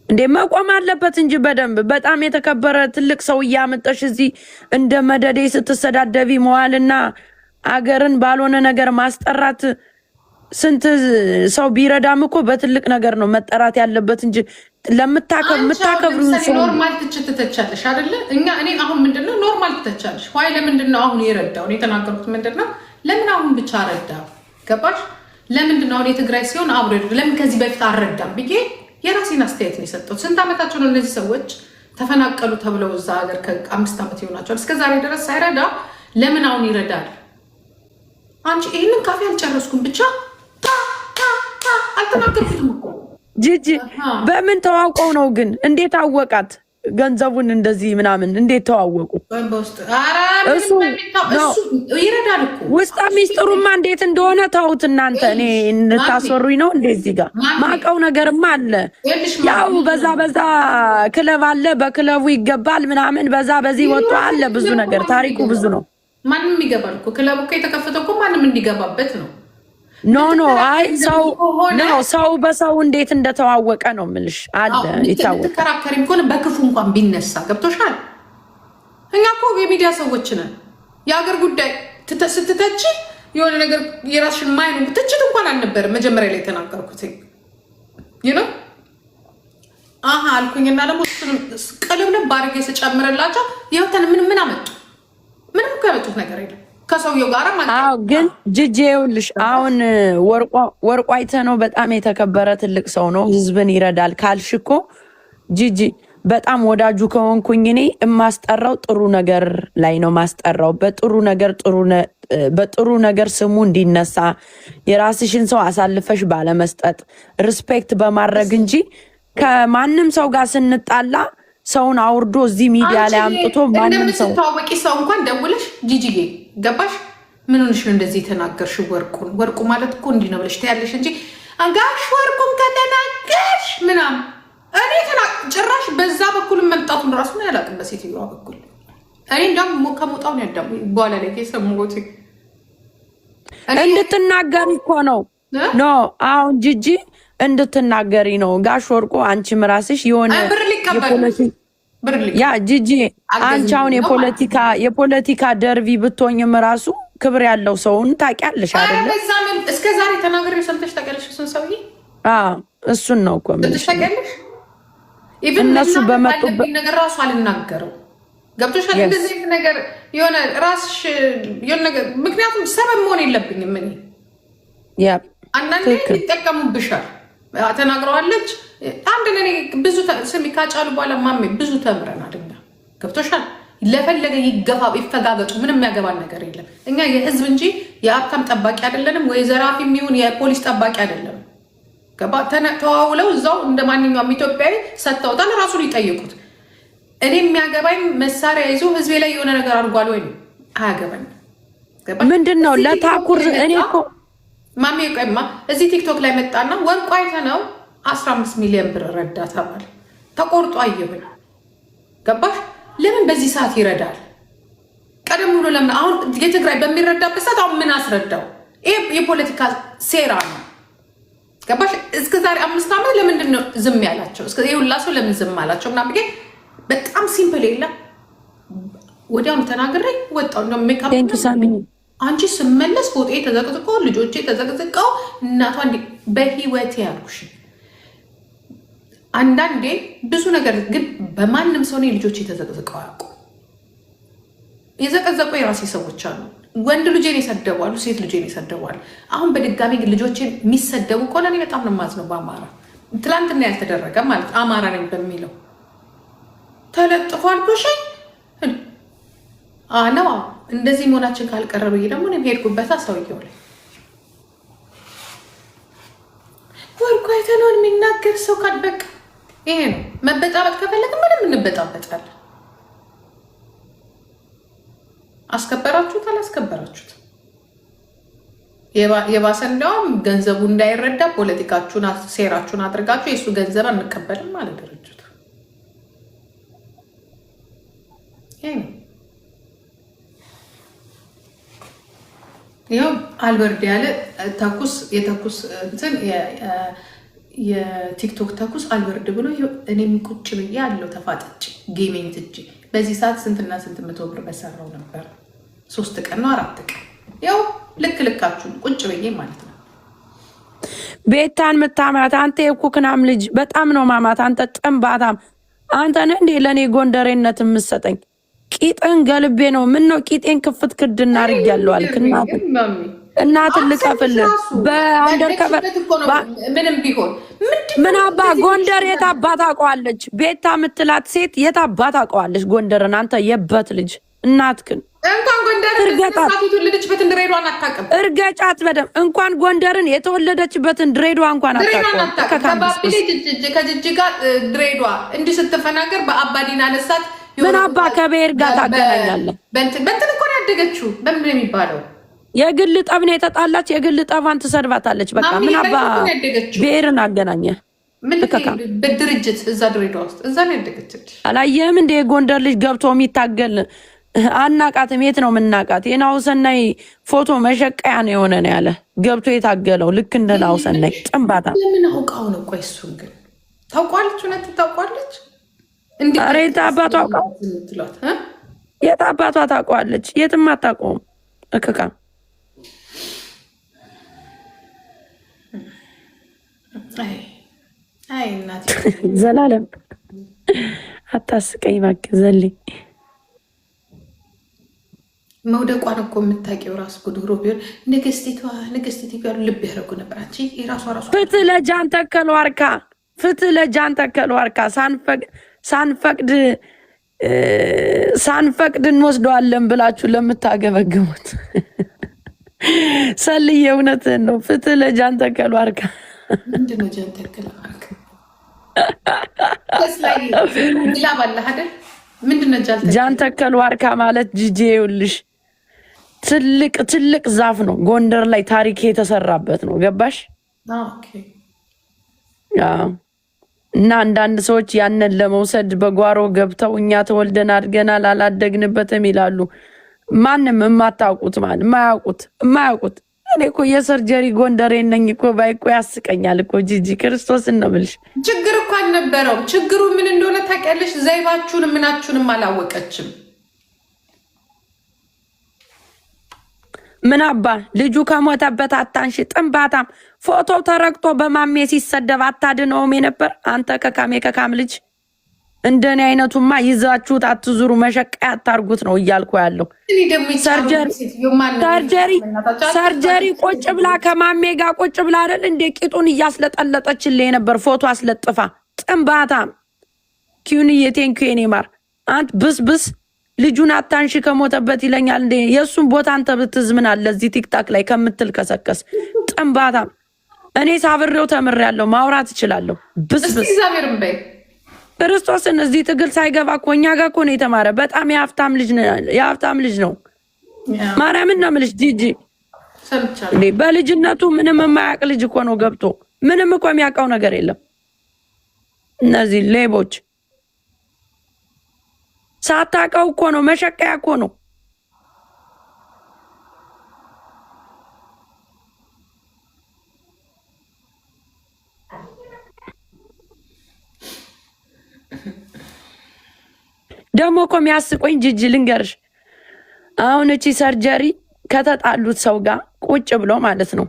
እንዴ መቆም አለበት እንጂ በደንብ በጣም የተከበረ ትልቅ ሰው እያመጣሽ እዚህ እንደ መደዴ ስትሰዳደቢ መዋልና አገርን ባልሆነ ነገር ማስጠራት። ስንት ሰው ቢረዳም እኮ በትልቅ ነገር ነው መጠራት ያለበት እንጂ ለምታከብሩ ሰው
ኖርማል ትችትተቻለሽ አይደለ? እኔ አሁን ምንድነው ኖርማል ትተቻለሽ? ዋይ ለምንድነው አሁን የረዳው? እኔ የተናገርኩት ምንድነው ለምን አሁን ብቻ ረዳ? ገባሽ? ለምንድነው አሁን የትግራይ ሲሆን አብሮ ለምን ከዚህ በፊት አልረዳም ብዬ የራሴን አስተያየት ነው የሰጠሁት። ስንት ዓመታቸው ነው እነዚህ ሰዎች ተፈናቀሉ ተብለው እዛ ሀገር ከ5 ዓመት ይሆናቸዋል። እስከዛሬ ድረስ ሳይረዳ ለምን አሁን ይረዳል? አንቺ ይህንን ካፌ አልጨረስኩም ብቻ አልተናገርኩትም እኮ
ጂጂ። በምን ተዋውቀው ነው ግን? እንዴት አወቃት ገንዘቡን እንደዚህ ምናምን? እንዴት ተዋወቁ?
እሱ ይረዳል እኮ
ውስጣ ሚስጥሩማ እንዴት እንደሆነ ተውት እናንተ። እኔ እንታስወሩኝ ነው እንደዚህ ጋር ማቀው ነገርማ አለ። ያው በዛ ክለብ አለ፣ በክለቡ ይገባል ምናምን፣ በዚህ ወጥቶ አለ ብዙ ነገር። ታሪኩ ብዙ ነው።
ማንም ይገባል እኮ ክለቡ እኮ የተከፈተው እኮ ማንም እንዲገባበት ነው።
ኖ አይ ሰው በሰው እንዴት እንደተዋወቀ ነው የምልሽ። አለ ይታወቃል።
ተከራከሪም ከሆነ በክፉ እንኳን ቢነሳ ገብቶሻል። እኛ እኮ የሚዲያ ሰዎች ነን። የሀገር ጉዳይ ስትተቺ የሆነ ነገር የራስሽን ማይኑ ትችት እንኳን አልነበረም መጀመሪያ ላይ የተናገርኩት አሀ አልኩኝና ደግሞ ቀለብለም ባርጌ ስጨምርላቸው ይወተን ምን አመጡ? ምንም እኮ ያመጡት ነገር የለም ከሰውየው ጋር ማለት ነው።
ግን ጂጂ ይኸውልሽ አሁን ወርቁ አይተህ ነው በጣም የተከበረ ትልቅ ሰው ነው፣ ህዝብን ይረዳል ካልሽ እኮ ጂጂ በጣም ወዳጁ ከሆንኩኝ እኔ የማስጠራው ጥሩ ነገር ላይ ነው ማስጠራው። በጥሩ ነገር ስሙ እንዲነሳ የራስሽን ሰው አሳልፈሽ ባለመስጠት ሪስፔክት በማድረግ እንጂ ከማንም ሰው ጋር ስንጣላ ሰውን አውርዶ እዚህ ሚዲያ ላይ አምጥቶ ማንም ሰው
ታወቂ ሰው እንኳን ደውለሽ ጂጂዬ ገባሽ ምን ሆነሽ ነው እንደዚህ የተናገርሽ? ወርቁ ማለት እኮ እንዲህ ነው ብለሽ ታያለሽ እንጂ አንጋሽ ወርቁን ከተናገርሽ ምናምን እኔ ጭራሽ በዛ በኩል መምጣቱን ራሱ ነው ያላቅም በሴትዮዋ በኩል እኔ እንደውም ከሞጣው ነው ያዳሙ በኋላ ላይ ከሰሙት
እንድትናገሪ እኮ ነው ኖ አሁን ጂጂ እንድትናገሪ ነው። ጋሽ ወርቁ አንቺም ራስሽ የሆነ ያ ጂጂ አንቺ አሁን የፖለቲካ ደርቢ ብትሆኝም ራሱ ክብር ያለው ሰውን ታውቂያለሽ አይደል?
እስከ ዛሬ ተናግሬው ሰምተሽ ታውቂያለሽ? እሱን ሰውዬ
እሱን ነው እኮ
ምን ታውቂያለሽ? እነሱ በመጡበት ነገር ራሱ አልናገረው ገብቶሻል? እንደዚህ ነገር የሆነ ራስሽ የሆነ ነገር ምክንያቱም ሰበብ መሆን የለብኝም እኔ አንዳንዴ ይጠቀሙብሻል። ተናግረዋለች አንድ እኔ ብዙ ስሚ ካጫሉ በኋላ ማሜ ብዙ ተምረናል እኛ ገብቶሻል? ለፈለገ ይፈጋገጡ ምንም ያገባን ነገር የለም። እኛ የህዝብ እንጂ የሀብታም ጠባቂ አይደለንም ወይ ዘራፊ የሚሆን የፖሊስ ጠባቂ አይደለም። ተዋውለው እዛው እንደ ማንኛውም ኢትዮጵያዊ ሰጥተውታል። ራሱን ይጠይቁት። እኔ የሚያገባኝ መሳሪያ ይዞ ህዝቤ ላይ የሆነ ነገር አድርጓል ወይ አያገባኝ።
ምንድን ነው ለታኩር እኔ እኮ
ማሜ ቆይማ እዚህ ቲክቶክ ላይ መጣና ወርቁ አይተነው 15 ሚሊዮን ብር ረዳ ተባለ። ተቆርጦ አየሁኝ። ገባሽ? ለምን በዚህ ሰዓት ይረዳል? ቀደም ብሎ ለምን አሁን የትግራይ በሚረዳበት ሰዓት አሁን ምን አስረዳው? ይሄ የፖለቲካ ሴራ ነው። ገባሽ? እስከ ዛሬ 5 ዓመት ለምንድን ነው ዝም ያላቸው? እስከ ይሁላ ሰው ለምን ዝም አላቸው? ምናምን ብዬ በጣም ሲምፕል የለም ወዲያውኑ ተናግሬ ወጣሁ። ነው ሜካፕ አንቺ ስመለስ ፎቶ ተዘቅዝቆ ልጆቼ ተዘቅዝቀው እናቷ በህይወቴ ያልኩሽ አንዳንዴ ብዙ ነገር ግን በማንም ሰው ነው ልጆቼ ተዘቅዝቀው ያውቁ የዘቀዘቁ የራሴ ሰዎች አሉ። ወንድ ልጄን ይሰደባሉ፣ ሴት ልጄን ይሰደባሉ። አሁን በድጋሚ ግን ልጆቼን የሚሰደቡ ከሆነ እኔ በጣም ነው የማዝነው። በአማራ ትላንትና ያልተደረገ ማለት አማራ ነኝ በሚለው ተለጥፏል። ኩሽ ነው እንደዚህ መሆናችን ካልቀረበ ደግሞ እኔም ሄድኩበታ ሰውየው ላይ ወርቁ አይተነውን የሚናገር ሰው ካልበቃ ይሄ ነው መበጣበጥ። ከፈለግ ምንም እንበጣበጣለን። አስከበራችሁት አላስከበራችሁት የባሰ እንዲያውም ገንዘቡ እንዳይረዳ ፖለቲካችሁን ሴራችሁን አድርጋችሁ የእሱ ገንዘብ አንቀበልም ማለት ድርጅቱ ይሄ ነው። ይኸው አልበርድ ያለ ተኩስ የተኩስ እንትን የቲክቶክ ተኩስ አልበርድ ብሎ እኔም ቁጭ ብዬ ያለው ተፋጥጭ ጌሜን ትጅ በዚህ ሰዓት ስንትና ስንት መቶ ብር በሰራው ነበር። 3 ቀን ነው 4 ቀን ያው ልካችሁን ቁጭ ብዬ ማለት ነው።
ቤታን ምታማት አንተ የኩክናም ልጅ በጣም ነው ማማት። አንተ ጥንባታም አንተ ነህ እንዴ ለእኔ ጎንደሬነት የምትሰጠኝ? ቂጥን ገልቤ ነው። ምን ነው ቂጤን ክፍት ክድና አድርጊያለሁ አልክ። እናትን ልቀፍልህ በአንደር ከበር
ምንም ቢሆን
ምን አባ ጎንደር የት አባት አውቀዋለች? ቤታ የምትላት ሴት የት አባት አውቀዋለች ጎንደርን? አንተ የበት ልጅ እናትክን
እንኳን ጎንደርን የተወለደችበትን ድሬዳዋን አታውቅም።
እርገጫት በደምብ እንኳን ጎንደርን የተወለደችበትን ድሬዳዋ እንኳን አታውቅም።
ከጅጅጋ ድሬዳዋ እንዲህ ስትፈናገር በአባዲና ነሳት።
ምን አባ ከብሔር ጋር ታገናኛለህ?
በእንትን እኮ ነው ያደገችው። በምን የሚባለው
የግል ጠብ ነው የተጣላች። የግል ጠባን ትሰድባታለች። በቃ ምን አባ ብሔርን አገናኘ?
በድርጅት እዛ ድሬዳዋ ውስጥ እዛ ነው ያደገችው።
አላየህም እንደ የጎንደር ልጅ ገብቶ የሚታገል አናቃትም። የት ነው የምናቃት? የናሁሰናይ ፎቶ መሸቀያ ነው የሆነ ነው ያለ ገብቶ የታገለው ልክ እንደ ናሁሰናይ ጥንባታ።
ለምን አውቃው ነው? ቆይ እሱን ግን ታውቋለች? እውነት ታውቋለች?
ኧረ የት አባቷ አውቃው? የት አባቷ ታውቋለች? የትም አታውቀውም። እክካ
አይ እናቴ
ዘላለም አታስቀኝ እባክህ ዘልኝ።
መውደቋን እኮ የምታውቂው ራስ ጉድሮ ቢሆን ንግስቲቷ ቢሆን ልብ ያደረጉ ነበር። አንቺ የራሷ
ፍትህ ለጃን ተከል ዋርካ፣ ፍትህ ለጃን ተከል ዋርካ። ሳንፈቅድ እንወስደዋለን ብላችሁ ለምታገበግሙት ሰልዬ እውነትህን ነው። ፍትህ ለጃን ተከል ዋርካ።
ምንድን ነው ጃን ተከል ዋርካ? ግላ ባለ አይደል? ምንድን ነው
ጃን ተከል ዋርካ ማለት? ጂጄ ይኸውልሽ ትልቅ ዛፍ ነው። ጎንደር ላይ ታሪክ የተሰራበት ነው። ገባሽ? እና አንዳንድ ሰዎች ያንን ለመውሰድ በጓሮ ገብተው እኛ ተወልደን አድገናል አላደግንበትም ይላሉ። ማንም የማታውቁት ማለት የማያውቁት እኔ እኮ የሰርጀሪ ጎንደሬ ነኝ እኮ ባይ እኮ ያስቀኛል እኮ ጂጂ ክርስቶስን ነው የምልሽ።
ችግር እኮ አልነበረውም። ችግሩ ምን እንደሆነ ታውቂያለሽ? ዘይባችሁንም ምናችሁንም አላወቀችም። ምን አባ ልጁ ከሞተበት አታንሽ ጥንባታም ፎቶ ተረግጦ በማሜ ሲሰደብ አታድነውም የነበር አንተ ከካም ልጅ። እንደኔ አይነቱማ ይዛችሁት አትዙሩ፣ መሸቀያ አታርጉት ነው እያልኩ ያለው። ሰርጀሪ ቁጭ ብላ ከማሜ ጋር ቁጭ ብላ አይደል እንዴ ቂጡን እያስለጠለጠችልህ የነበር ፎቶ አስለጥፋ። ጥንባታም ኪዩንዬ ቴንኪዩ የኔ ማር። አንተ ብስብስ ልጁን አታንሺ ከሞተበት ይለኛል እንዴ? የሱን ቦታ አንተ ብትዝምን አለ እዚህ ቲክታክ ላይ ከምትል ከሰከስ ጥንባታም። እኔ ሳብሬው ተምሬያለሁ፣ ማውራት እችላለሁ። ብስብስ ክርስቶስን እዚህ ትግል ሳይገባ እኮ እኛ ጋር እኮ ነው የተማረ። በጣም የሀብታም ልጅ ነው። ማርያምን ነው የምልሽ ጂጂ። በልጅነቱ ምንም የማያውቅ ልጅ እኮ ነው ገብቶ ምንም እኮ የሚያውቀው ነገር የለም። እነዚህ ሌቦች ሳታውቀው እኮ ነው መሸቀያ እኮ ነው። ደግሞ እኮ የሚያስቆኝ ጂጂ ልንገርሽ፣ አሁን እቺ ሰርጀሪ ከተጣሉት ሰው ጋር ቁጭ ብሎ ማለት ነው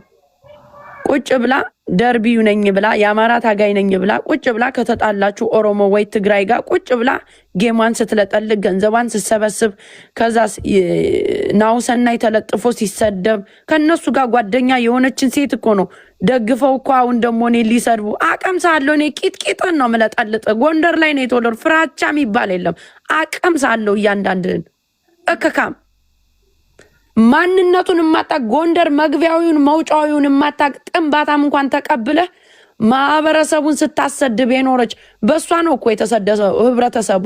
ቁጭ ብላ ደርቢው ነኝ ብላ የአማራ ታጋይ ነኝ ብላ ቁጭ ብላ ከተጣላችሁ ኦሮሞ ወይ ትግራይ ጋር ቁጭ ብላ ጌሟን ስትለጠልቅ ገንዘቧን ስትሰበስብ ከዛ ናውሰናይ ተለጥፎ ሲሰደብ ከነሱ ጋር ጓደኛ የሆነችን ሴት እኮ ነው ደግፈው እኮ አሁን ደግሞ እኔ ሊሰድቡ አቀምሳለሁ። እኔ ቂጥቂጥን ነው የምለጠልጥ። ጎንደር ላይ ነው የተወለድኩት። ፍራቻ የሚባል የለም። አቀምሳለሁ እያንዳንድን እከካም ማንነቱን የማታውቅ ጎንደር መግቢያዊውን መውጫዊውን የማታውቅ ጥንባታም እንኳን ተቀብለ ማህበረሰቡን ስታሰድብ የኖረች በእሷ ነው እኮ የተሰደሰው ህብረተሰቡ።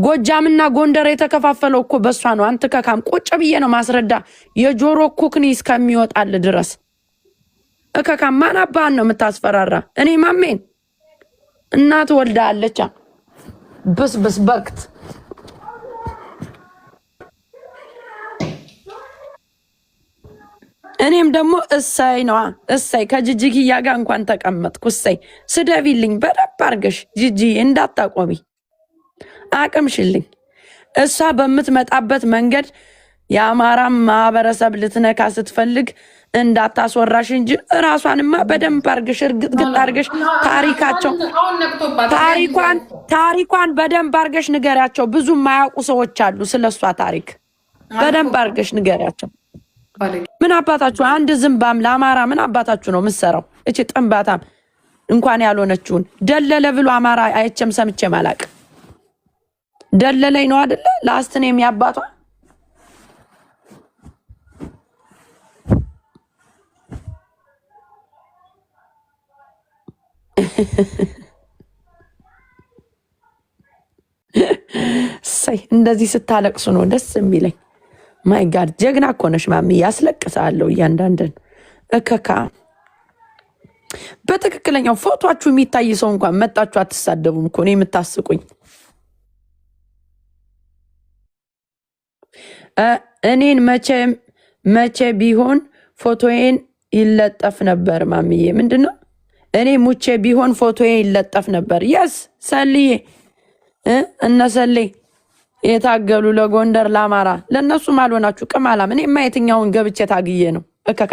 ጎጃምና ጎንደር የተከፋፈለው እኮ በእሷ ነው። አንተ ከካም ቁጭ ብዬ ነው ማስረዳ የጆሮ ኩክኒ እስከሚወጣል ድረስ። እከካም ማን አባህን ነው የምታስፈራራ? እኔ ማሜን እናት ወልዳ አለቻ ብስብስ በክት እኔም ደግሞ እሳይ ነዋ እሳይ ከጂጂኪያ ጋር እንኳን ተቀመጥኩ። እሳይ ስደቢልኝ በደብ አርገሽ ጂጂ እንዳታቆሚ አቅምሽልኝ። እሷ በምትመጣበት መንገድ የአማራም ማህበረሰብ ልትነካ ስትፈልግ እንዳታስወራሽ እንጂ ራሷንማ በደንብ አርገሽ እርግጥግጥ አርገሽ ታሪኳን በደንብ አርገሽ ንገሪያቸው። ብዙ የማያውቁ ሰዎች አሉ ስለሷ ታሪክ። በደንብ አርገሽ ንገሪያቸው። ምን አባታችሁ አንድ ዝምባም ለአማራ ምን አባታችሁ ነው ምሰራው? እቺ ጥንባታም እንኳን ያልሆነችውን ደለለ ብሎ አማራ አይቸም ሰምቼም አላውቅም። ደለለኝ ነው አይደለ? ላስትን የሚያባቷ ሰይ እንደዚህ ስታለቅሱ ነው ደስ የሚለኝ። ማይ ጋድ ጀግና እኮ ነሽ ማሚ፣ ያስለቅሳለሁ እያንዳንድን እከካ። በትክክለኛው ፎቶአችሁ የሚታይ ሰው እንኳን መጣችሁ አትሳደቡም እኮ ነው የምታስቁኝ። እኔን መቼ ቢሆን ፎቶዬን ይለጠፍ ነበር ማሚዬ። ምንድነው? እኔ ሙቼ ቢሆን ፎቶዬ ይለጠፍ ነበር። የስ ሰልዬ እነሰሌ የታገሉ ለጎንደር ለአማራ ለነሱም አልሆናችሁ ቅማላም። እኔማ የትኛውን ገብቼ ታግዬ ነው እከካ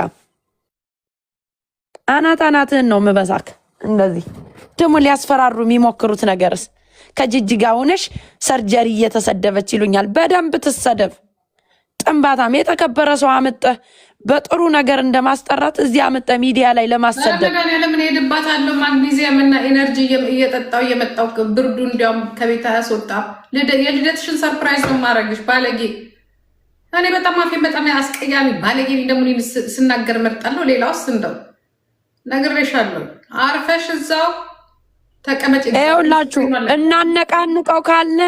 አናትህን ነው ምበሳክ። እንደዚህ ደግሞ ሊያስፈራሩ የሚሞክሩት ነገርስ ከጅጅጋ ሆነሽ ሰርጀሪ እየተሰደበች ይሉኛል። በደንብ ትሰደብ። ጥንባታም የተከበረ ሰው አምጠህ በጥሩ ነገር እንደማስጠራት እዚህ አምጠህ ሚዲያ ላይ ለማሰደብ
ለምን ሄድባታለሁ? ማግኒዚየም እና ኤነርጂ እየጠጣው እየመጣው ብርዱ እንዲያውም ከቤት ያስወጣ። የልደትሽን ሰርፕራይዝ ነው ማረግሽ ባለጌ። እኔ በጣም አፌን በጣም አስቀያሚ ባለጌ ደግሞ ስናገር መርጣለሁ። ሌላውስ እንደው ነግሬሻለሁ። አርፈሽ እዛው ተቀመጭ።
ይኸውላችሁ እናነቃንቀው ካለ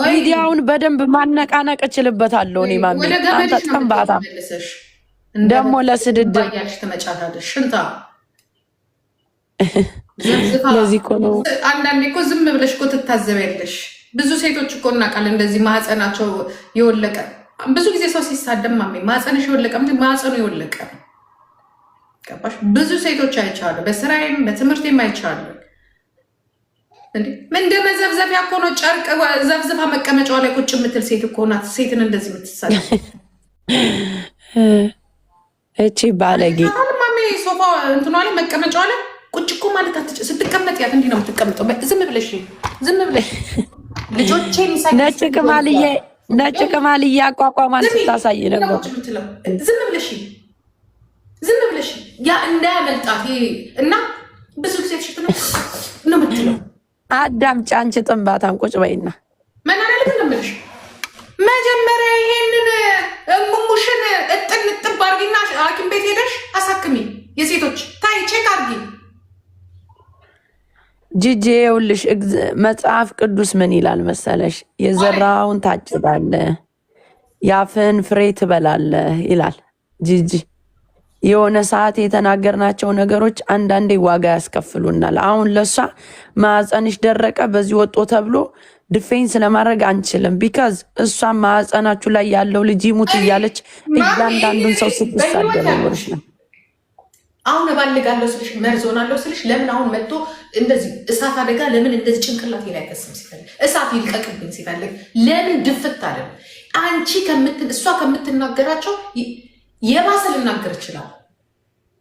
ሚዲያውን በደንብ ማነቃነቅ እችልበታለሁ። እኔ ማሚ አንተ ጥንባታ ደግሞ ለስድድብ
ያልሽ ተመጫታለሽ ሽንታ።
ለዚህ እኮ ነው
አንዳንዴ እኮ ዝም ብለሽ እኮ ትታዘቢያለሽ። ብዙ ሴቶች እኮ እናውቃለን እንደዚህ ማህፀናቸው የወለቀ። ብዙ ጊዜ ሰው ሲሳደብ ማሜ ማህፀንሽ የወለቀ እንጂ ማህፀኑ የወለቀ ገባሽ? ብዙ ሴቶች አይቻሉ፣ በስራዬም በትምህርቴም አይቻሉ። እንደ መዘብዘቢያ እኮ ነው ጨርቅ ዘብዝፋ መቀመጫዋ ላይ ቁጭ የምትል ሴት እኮ ናት ሴትን እንደዚህ የምትሳደብ።
እቺ ባለጌ
ማሜ ሶፋ እንትኗ ላይ መቀመጫዋ ላይ ቁጭ እኮ ማለት ስትቀመጥ ያት እንዲህ ነው የምትቀመጠው። ዝም ብለሽ ልጆቼን ነጭ ቅማልዬ አቋቋሟን ስታሳይ ነበር። ዝም ብለሽ ያ እንዳያመልጣት እና ብዙ ጊዜ ሽት ነው የምትለው።
አዳምጪ አንቺ ጥንባታም ቁጭ በይና
መናለልክ እንደምልሽ መጀመሪያ ይሄንን ሙሙሽን እጥን ጥብ አርጊና ሐኪም ቤት ሄደሽ አሳክሚ። የሴቶች ታይ ቼክ አርጊ።
ጂጂ ይኸውልሽ መጽሐፍ ቅዱስ ምን ይላል መሰለሽ? የዘራውን ታጭዳለህ፣ ያፍን ፍሬ ትበላለህ ይላል። ጂጂ የሆነ ሰዓት የተናገርናቸው ነገሮች አንዳንዴ ዋጋ ያስከፍሉናል። አሁን ለሷ ማዕፀንሽ ደረቀ በዚህ ወጦ ተብሎ ዲፌንስ ለማድረግ አንችልም። ቢካዝ እሷም ማዕፀናችሁ ላይ ያለው ልጅ ይሙት እያለች እያንዳንዱን ሰው ስትሳደብ ኖርሽ ነው።
አሁን እባልጋለሁ ስልሽ መርዝ ሆናለሁ ስልሽ ለምን አሁን መጥቶ እንደዚህ እሳት አደጋ ለምን እንደዚህ ጭንቅላት ላይ አይከስም? ሲፈልግ እሳት ይልቀቅብኝ ሲፈልግ ለምን ድፍት አለ? አንቺ እሷ ከምትናገራቸው የባሰ ልናገር ይችላል።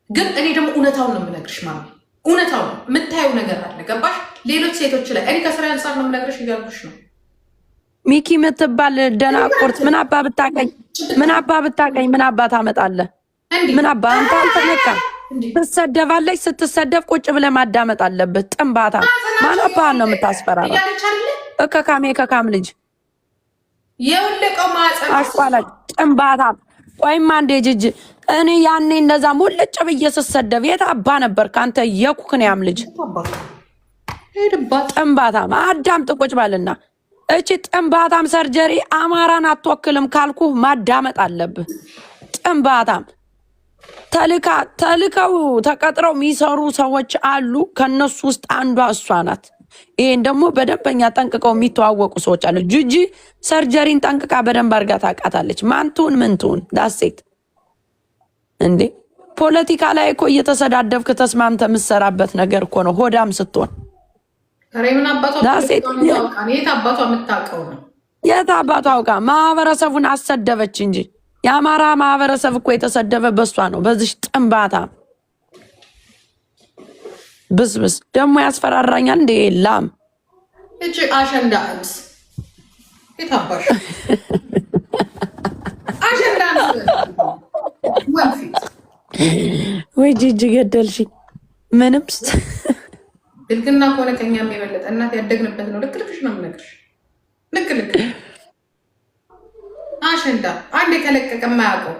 ግን እኔ ደግሞ እውነታውን ነው የምነግርሽ ማሚ፣ እውነታውን የምታየው ነገር አለ ገባሽ? ሌሎች ሴቶች ላይ እኔ ከስራ አንጻር ነው የምነግርሽ እያልኩሽ ነው።
ሚኪ የምትባል ደናቁርት ምን አባ ብታቀኝ ምን አባ ታመጣለህ? ምን አባ አንተ አልተነካም። ትሰደባለች። ስትሰደብ ቁጭ ብለህ ማዳመጥ አለብህ። ጥንባታ ማን አባህን ነው የምታስፈራራ? ከካም ልጅ
የወለቀው ማዕፀን
አስቋላጭ ጥንባታ። ቆይማ አንዴ ጅጅ እኔ ያኔ እንደዛ ሙልጭ ብዬ ስሰደብ የት አባ ነበር ከአንተ የኩክንያም ልጅ ጥንባታም። አዳምጥ ቁጭ ባልና እቺ ጥንባታም ሰርጀሪ አማራን አትወክልም ካልኩ ማዳመጥ አለብህ። ጥንባታም ተልከው ተቀጥረው የሚሰሩ ሰዎች አሉ። ከነሱ ውስጥ አንዷ እሷ ናት። ይሄን ደግሞ በደንበኛ ጠንቅቀው የሚተዋወቁ ሰዎች አሉ። ጂጂ ሰርጀሪን ጠንቅቃ በደንብ አድርጋ ታውቃታለች። ማንቱን ምንቱን ዳሴት እንዴ ፖለቲካ ላይ እኮ እየተሰዳደብክ ተስማምተ የምትሰራበት ነገር እኮ ነው። ሆዳም ስትሆን የት አባቷ አውቃ ማህበረሰቡን አሰደበች እንጂ የአማራ ማህበረሰብ እኮ የተሰደበ በሷ ነው። በዚህ ጥንባታ ብስብስ ደግሞ ያስፈራራኛል። እንደ ላም
እቺ አሸንዳ አምስ የታባሽ አሸንዳ ወንፊት
ወይ ጂጂ ገደልሽኝ። ምንም
ድልግና ከሆነ ከኛም የበለጠ እናት ያደግንበት ነው። ልክ ነው የምነግርሽ። ልክ አሸንዳ አንድ የተለቀቀ የማያውቀው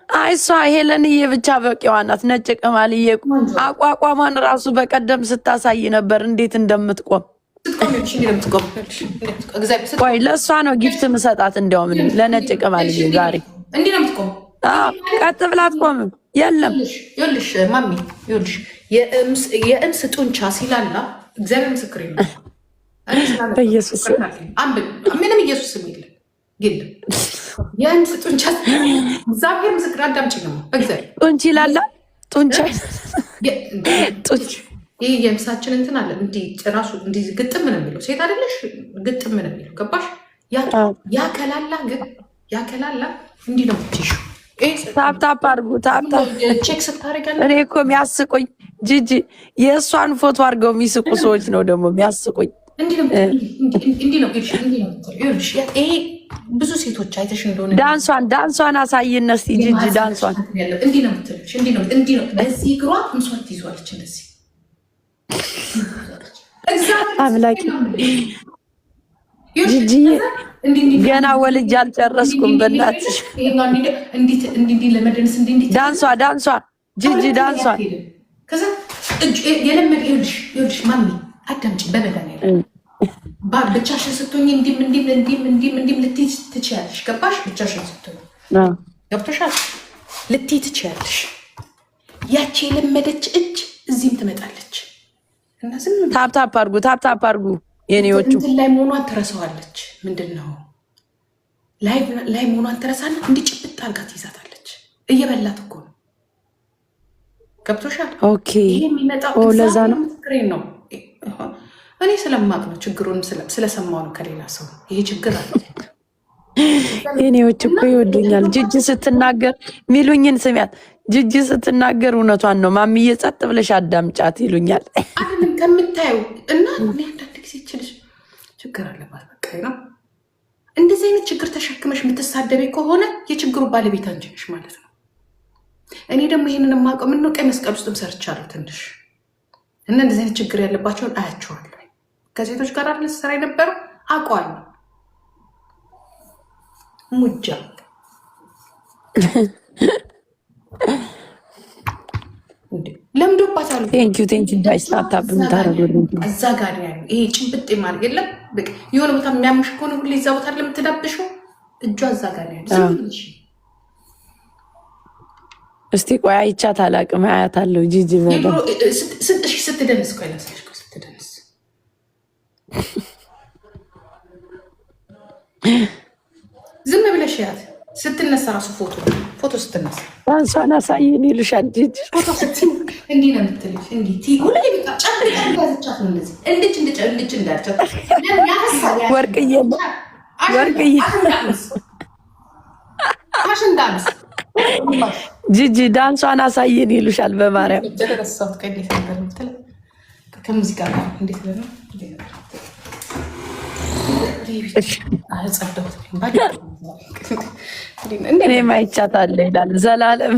አይሷ ሄለንዬ ብቻ በቂዋ ናት። ነጭ ቅማልዬ አቋቋሟን ራሱ በቀደም ስታሳይ ነበር እንዴት እንደምትቆም። ቆይ ለእሷ ነው ጊፍት ምሰጣት። እንዲያውም ለነጭ ቅማልዬ ዛሬ
እንዲህ ነው የምትቆም።
ቀጥ ብላ አትቆምም። የለም
ይኸውልሽ ማሚ ይኸውልሽ የእምስ ጡንቻ ሲላላ እግዚአብሔር ምስክሬ ነው።
በኢየሱስ
ምንም ኢየሱስ የሚል የለም። የእምስ ጡንቻ እግዚአብሔር ምስክር አዳምጪ ነው። እግዚአብሔር
ጡንቻ ይላላ ጡንቻ
ይህ የእምሳችን እንትን አለ እንዲህ ጭራሱ እንዲህ ግጥም ነው የሚለው። ሴት አይደለሽ ግጥም ነው የሚለው ገባሽ? ያከላላ ግን ያከላላ እንዲህ ነው ትሹ
ታፕታፕ አድርጉ። ታፕታፕ
ቼክ ስታደርጋለ።
እኔ እኮ የሚያስቁኝ ጂጂ የእሷን ፎቶ አድርገው የሚስቁ ሰዎች ነው ደግሞ የሚያስቁኝ።
እንዲህ ነው ይሄ ብዙ ሴቶች አይተሽ እንደሆነ
ዳንሷን አሳይን እስኪ ጂጂ ዳንሷን።
እንዲህ ነው የምትልሽ፣ እንዲህ ነው በዚህ እግሯ እንሷን ትይዟለች እንደዚህ።
አምላኬ ጂጂ ገና ወልጅ አልጨረስኩም። በእናትሽ
እንዲህ ለመደነስ
ዳንሷ ጂጂ ዳንሷን
ከዛ የለመደ ይኸውልሽ ማሚ አዳምጪ በመድኃኒዓለም ብቻሽን ስትሆኝ እንዲም ልትይ ትችያለሽ። ገባሽ? ብቻሽን ስትሆኝ ገብቶሻል? ልትይ ትችያለሽ። ያቺ የለመደች እጅ እዚህም ትመጣለች እና ዝም
ታፕታፕ አድርጉ የኔዎቹ።
እንትን ላይ መሆኗን ትረሳዋለች። ምንድን ነው ላይ መሆኗን ትረሳና እንዲህ ጭብጥ አድርጋ ትይዛታለች። እየበላት እኮ ነው። ገብቶሻል?
ኦኬ
ይሄ የሚመጣው
ለዛ ነው
ነው። እኔ ስለማቅ ነው ችግሩን ስለሰማው ነው ከሌላ ሰው ይሄ ችግር አለ።
የኔዎች እኮ ይወዱኛል። ጅጅ ስትናገር ሚሉኝን ስሚያት። ጅጅ ስትናገር እውነቷን ነው ማሚዬ፣ ጸጥ ብለሽ አዳምጫት ይሉኛል።
አይደለም ከምታየው እና እኔ አንዳንድ ጊዜ ይችልሽ ችግር አለባት በቃ ነው። እንደዚህ አይነት ችግር ተሸክመሽ የምትሳደቢ ከሆነ የችግሩ ባለቤት አንቺ ነሽ ማለት ነው። እኔ ደግሞ ይሄንን የማውቀው ምነው ቀይ መስቀል ውስጥም ሰርቻለሁ ትንሽ እና እንደዚህ አይነት ችግር ያለባቸውን አያቸዋለሁ። ከሴቶች ጋር አለ ስራ የነበረው አውቀዋለሁ። ሙጃ ለምዶባታል።
ቴንኪው ዳይስታታብ ምታረጉልኝ
እዛ ጋር ያለ ይሄ ጭብጥ ማድረግ የለም። የሆነ ቦታ የሚያምሽ ከሆነ ሁሌ እዛ ቦታ ለምትዳብሽው እጇ እዛ ጋር ያለ
እስቲ ቆይ አይቻት አላቅም። አያታለሁ ጂጂ በለ
ስትደንስ ቆይ ላሳይሽ። ስትደንስ ዝም ብለሽ ያት ስትነሳ ራሱ ፎቶ ስትነሳ
ዳንሷን አሳይን ይሉሻል ጂጂ።
ፎቶ እንዲህ ነው የምትልሽ። እንዲህ ሁሌ በቃ ጫፍ ያዝቻት ነው እንደዚህ እንድች እንዳልቻት
ወርቅዬ
አሽንዳንስ
ጂጂ ዳንሷን አሳይን ይሉሻል። በማርያም
ከሙዚቃ ጋር እንዴት ነው?
እኔም አይቻታለሁ ይላል ዘላለም።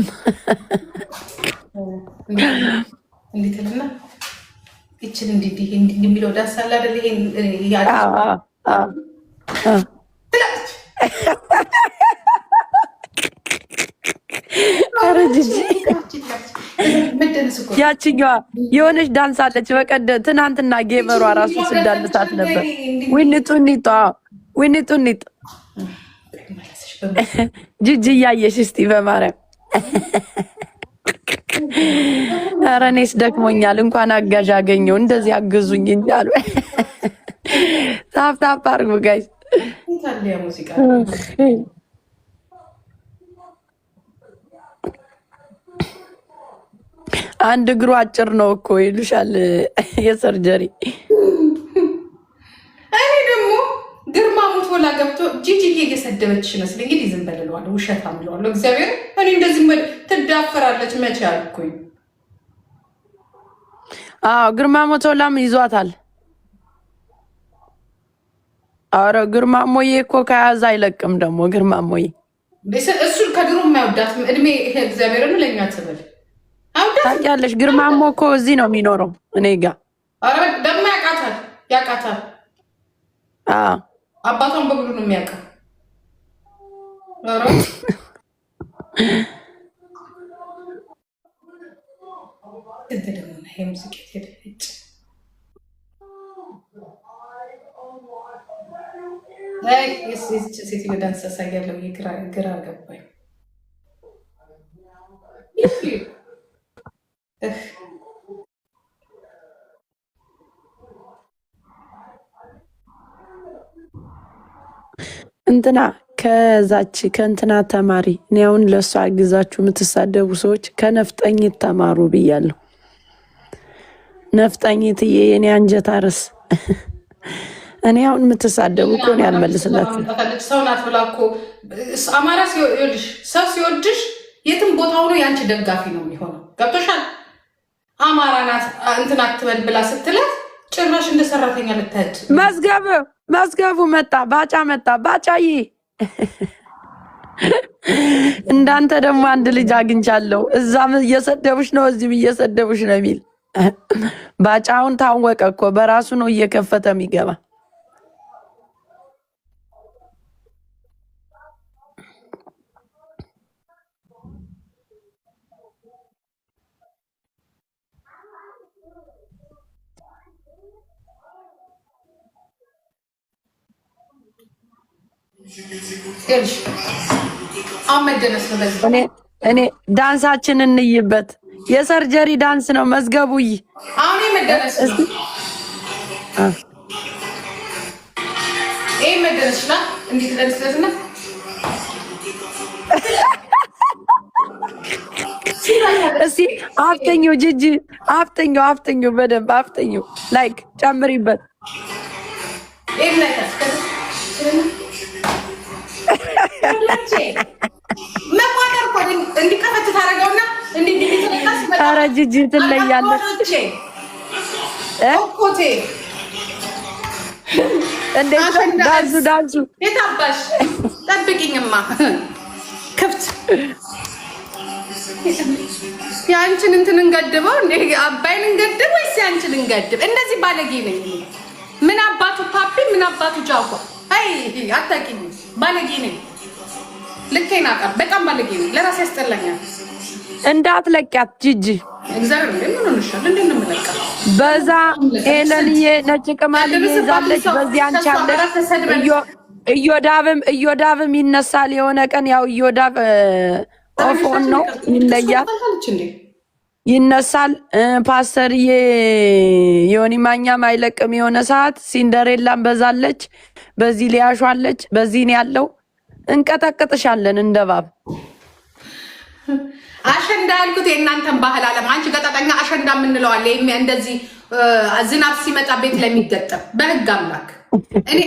እንዴት ልና ይችል እንዲህ የሚለው ዳንስ አለ አይደል? ይሄን
ኧረ ጂጂ ያችኛዋ የሆነች ዳንስ አለች። በቀደም ትናንትና ጌመሯ ራሱ ስዳንሳት ነበር። ዊኒጡኒጥ ጂጂ እያየሽ እስቲ በማርያም። ኧረ እኔስ ደክሞኛል። እንኳን አጋዥ አገኘው። እንደዚህ አግዙኝ እንጂ አሉ። ታፕታፕ አድርጉ ጋይስ። አንድ እግሩ አጭር ነው እኮ ይሉሻል የሰርጀሪ።
እኔ ደግሞ ግርማ ሞቶላ ገብቶ ጂጂዬ እየሰደበች ይመስል እንግዲህ ዝም በልለዋለሁ፣ ውሸታም እለዋለሁ። እግዚአብሔር እኔ እንደዚህ ትዳፈራለች መቼ አልኩኝ።
አዎ ግርማ ሞቶላም ይዟታል። አረ ግርማ ሞዬ እኮ ከያዘ አይለቅም። ደግሞ ግርማ ሞዬ
እሱን ከድሮ የማይወዳትም እድሜ እግዚአብሔርን ለኛ ትብል
ታውቂያለሽ። ግርማሞ እኮ እዚህ ነው የሚኖረው እኔ ጋ።
ኧረ ደግሞ ያውቃታል። አባቷን በብሉ ነው የሚያውቀው። ሴትዮ ዳንስ ያሳያለሁ። ግራ ገባኝ።
እንትና ከዛች ከእንትና ተማሪ። እኔ አሁን ለእሷ አግዛችሁ የምትሳደቡ ሰዎች ከነፍጠኝት ተማሩ ብያለሁ። ነፍጠኝትዬ የኔ አንጀት አርስ። እኔ አሁን የምትሳደቡ እኮ ነው ያልመልስላት።
ሰው ናት ብላ እኮ አማራ ሰው ሲወድሽ ቦታ ሆኖ ያንቺ ደጋፊ ነው የሚሆነው። ገብቶሻል? አማራ ናት እንትን አትበል ብላ ስትላት ጭራሽ እንደ ሰራተኛ ልታያት።
መዝገቡ መጣ፣ ባጫ መጣ። ባጫዬ እንዳንተ ደግሞ አንድ ልጅ አግኝቻለሁ። እዛም እየሰደቡሽ ነው፣ እዚህም እየሰደቡሽ ነው የሚል ባጫውን ታወቀ እኮ በራሱ ነው እየከፈተ የሚገባ። እኔ ዳንሳችን እንይበት። የሰርጀሪ ዳንስ ነው መዝገቡይ።
አሁን መደረስ መደረስና እንዴት ደርስለትና
እስቲ አፍተኙ ጂጂ አፍተኙ በደንብ አፍተኙ። ላይክ ጨምሪበት። ኧረ ጂጂ ትለያለች። እንዴት ዳንሱ
የታባሽ ጠብቂኝማ ክፍት የአንቺን እንትን እንገድበው እንዴ? አባይን እንገድብ ወይስ የአንቺን እንገድብ? እንደዚህ ባለጌ ነኝ። ምን አባቱ ፓፒ ምን አባቱ ጃጓ? አይ አታውቂኝ። ባለጌ ነኝ። ልኬን አውቃለሁ። በጣም ባለጌ ነኝ። ለራሴ ያስጠላኛል።
እንዳትለቂያት ጂጂ።
እግዚአብሔር ምን ሆነሻል? እንዴት ነው የምለቃት?
በዛ ኤለንዬ ነጭ ቅማል ይዛለች። በዚህ አንቺ አለ እዮዳብም ይነሳል የሆነ ቀን። ያው እዮዳብ ኦፎን ነው ይለያል፣ ይነሳል። ፓስተርዬ ዮኒ ማኛም አይለቅም የሆነ ሰዓት። ሲንደሬላም በዛለች፣ በዚህ ሊያሿለች፣ በዚህ ነው ያለው። እንቀጠቅጥሻለን እንደባብ።
አሸንዳ ያልኩት የእናንተን ባህል አለም። አንቺ ገጠጠኛ አሸንዳ የምንለው አለ። እንደዚህ ዝናብ ሲመጣ ቤት ለሚገጠም በህግ አምላክ እኔ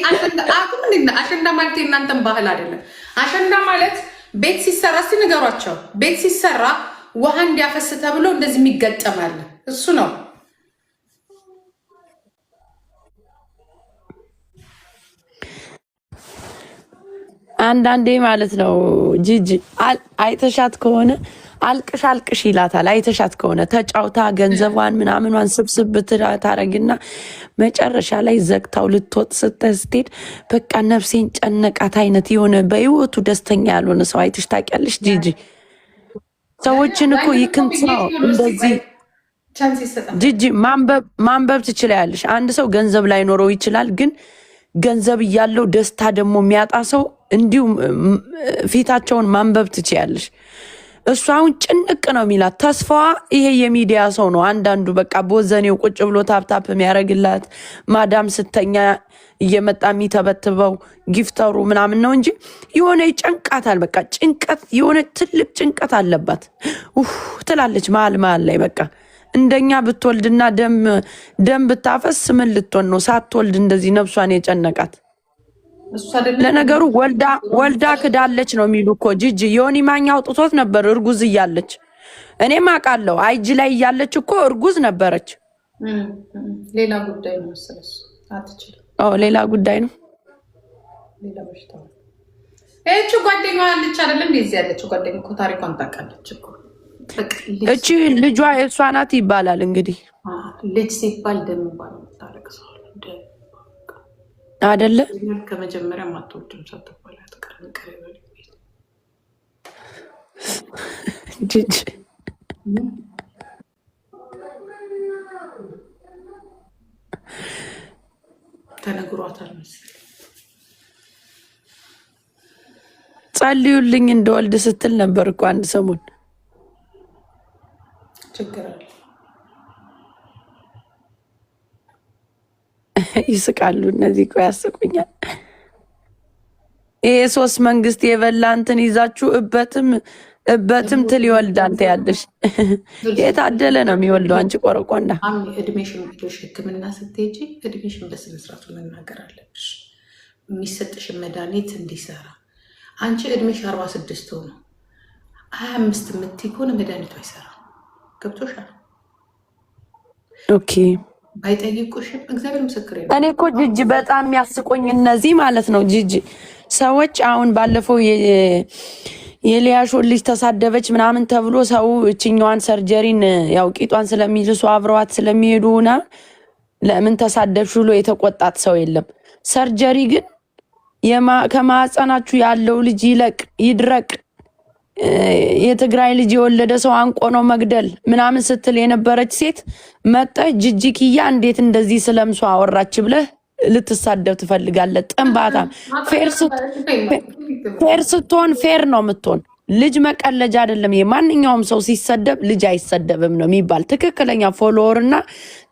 አሸንዳ ማለት የእናንተን ባህል አይደለም። አሸንዳ ማለት ቤት ሲሰራ እስቲ ንገሯቸው። ቤት ሲሰራ ውሃ እንዲያፈስ ተብሎ እንደዚህ የሚገጠማል እሱ ነው።
አንዳንዴ ማለት ነው ጂጂ አይተሻት ከሆነ አልቅሽ ይላታል። አይተሻት ከሆነ ተጫውታ ገንዘቧን ምናምኗን ስብስብ ታረግና መጨረሻ ላይ ዘግታው ልትወጥ ስትሄድ በቃ ነፍሴን ጨነቃት አይነት የሆነ በህይወቱ ደስተኛ ያልሆነ ሰው አይተሽ ታውቂያለሽ ጂጂ? ሰዎችን እኮ ይክንት ነው እንደዚህ ጂጂ። ማንበብ ትችላለሽ። አንድ ሰው ገንዘብ ላይኖረው ይችላል፣ ግን ገንዘብ እያለው ደስታ ደግሞ የሚያጣ ሰው እንዲሁም ፊታቸውን ማንበብ ትችያለሽ። እሱ አሁን ጭንቅ ነው የሚላት። ተስፋዋ ይሄ የሚዲያ ሰው ነው። አንዳንዱ በቃ ቦዘኔው ቁጭ ብሎ ታፕታፕ የሚያደርግላት ማዳም ስተኛ እየመጣ የሚተበትበው ጊፍተሩ ምናምን ነው እንጂ የሆነ ይጨንቃታል። በቃ ጭንቀት፣ የሆነ ትልቅ ጭንቀት አለባት ትላለች መሀል ላይ በቃ እንደኛ ብትወልድና ደም ብታፈስ ምን ልትሆን ነው? ሳትወልድ እንደዚህ ነፍሷን የጨነቃት። ለነገሩ ወልዳ ክዳለች ነው የሚሉ እኮ ጂጂ። ዮኒ ማኛ አውጥቶት ነበር እርጉዝ እያለች። እኔም አውቃለሁ አይጂ ላይ እያለች እኮ እርጉዝ ነበረች።
ሌላ ጉዳይ ነው መሰለሽ። አትችልም።
ሌላ ጉዳይ ነው።
ሌላ በሽታ ነው። እቺ ጓደኛዋ አለች አይደለም? እንደዚህ ያለች ጓደኛ እኮ ታሪኳን ታውቃለች እኮ።
እቺ ልጇ የእሷ ናት ይባላል እንግዲህ።
ልጅ ሲባል ደም ባል ታለቅሰው
አይደለ?
ከመጀመሪያ ማትወድም ሳትባል አትቀርም። ቀረበል
ጂጂ
ተነግሯታል መሰለኝ።
ጸልዩልኝ እንደወልድ ስትል ነበር እኮ አንድ ሰሞን።
ችግር አለ።
ይስቃሉ እነዚህ እኮ ያስቁኛል። ይሄ ሶስት መንግስት የበላ እንትን ይዛችሁ እበትም ትል ይወልዳል ያለሽ። የታደለ ነው የሚወልደው። አንቺ ቆረቆንዳ
እድሜሽን ሄዶሽ ሕክምና ስትሄጂ እድሜሽን በስነስርዓቱ መናገር አለብሽ። የሚሰጥሽን መድኃኒት እንዲሰራ። አንቺ እድሜሽ 46 ሆኖ 25 የምትይ ከሆነ መድኃኒቱ አይሰራም። ገብቶሻል?
ኦኬ
ባይጠይቁሽም እግዚአብሔር ምስክር ነው።
እኔ እኮ ጅጅ በጣም የሚያስቆኝ እነዚህ ማለት ነው ጅጅ ሰዎች አሁን ባለፈው የሊያሾን ልጅ ተሳደበች ምናምን ተብሎ ሰው እችኛዋን ሰርጀሪን ያው ቂጧን ስለሚልሱ አብረዋት ስለሚሄዱና ለምን ተሳደብሽ ብሎ የተቆጣት ሰው የለም። ሰርጀሪ ግን ከማህፀናችሁ ያለው ልጅ ይለቅ ይድረቅ የትግራይ ልጅ የወለደ ሰው አንቆ ነው መግደል ምናምን ስትል የነበረች ሴት መጣ ጅጅኪያ እንዴት እንደዚህ ስለምሷ አወራች ብለህ ልትሳደብ ትፈልጋለህ? ጥንባታ ፌር ስትሆን ፌር ነው የምትሆን። ልጅ መቀለጃ አይደለም። የማንኛውም ሰው ሲሰደብ ልጅ አይሰደብም ነው የሚባል። ትክክለኛ ፎሎወር እና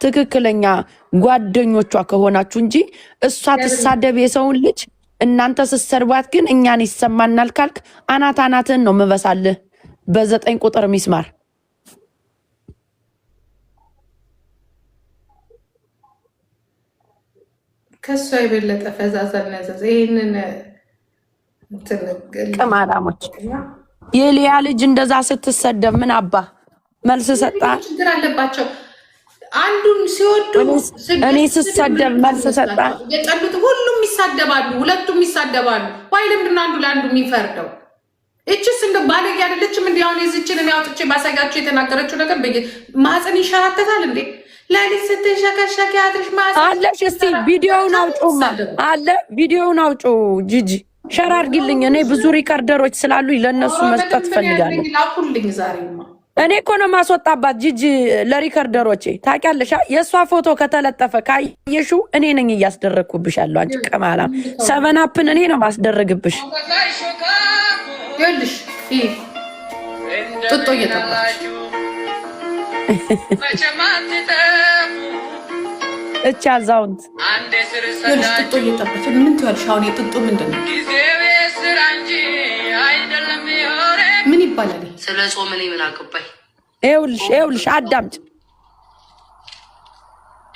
ትክክለኛ ጓደኞቿ ከሆናችሁ እንጂ እሷ ትሳደብ የሰውን ልጅ እናንተ ስትሰርባት ግን እኛን ይሰማናል ካልክ አናት አናትህን ነው ምበሳልህ በ9 ቁጥር ሚስማር።
ከሷ የበለጠ ፈዛዛና ነዘዝ ይሄንን
ቅማላሞች የሊያ ልጅ እንደዛ ስትሰደብ ምን አባ መልስ ሰጣ?
ችግር አለባቸው። አንዱን ሲወዱ
እኔ ስሰደብ መልስ ሰጣ?
የጠሉት ሁሉም ይሳደባሉ፣ ሁለቱም ይሳደባሉ። ዋይ ለምንድን ነው አንዱ ለአንዱ የሚፈርደው? እችስ እንደ ባለጌ አይደለችም? እንዲ አሁን የዚችን እኔ አውጥቼ ባሳያችሁ የተናገረችው ነገር ማህፀን ይንሸራተታል እንዴ? ለሊት ስትሸከሸክ ያድርሽ ማህፀን
አለሽ። እስቲ ቪዲዮውን አውጪውማ አለ ቪዲዮውን አውጪ ጂጂ ሸር አድርጊልኝ። እኔ ብዙ ሪከርደሮች ስላሉኝ ለእነሱ መስጠት ፈልጋለሁ።
ላኩልኝ ዛሬማ።
እኔ እኮ ነው ማስወጣባት ጂጂ ለሪከርደሮቼ። ታውቂያለሽ የእሷ ፎቶ ከተለጠፈ ካየሽው እኔ ነኝ እያስደረግኩብሽ ያለው። አንቺ ቀማላም ሰቨናፕን እኔ ነው ማስደረግብሽ።
ይኸውልሽ ጥጦ እየጠባች
እቻ አዛውንት
ይኸውልሽ ጥጦ እየጠባች ምን ትያለሽ? አሁን የጥጦ ምንድን ነው? ምን ይባላል?
ስለ ጾም እኔ ምን አገባኝ?
ይኸውልሽ አዳምጭ።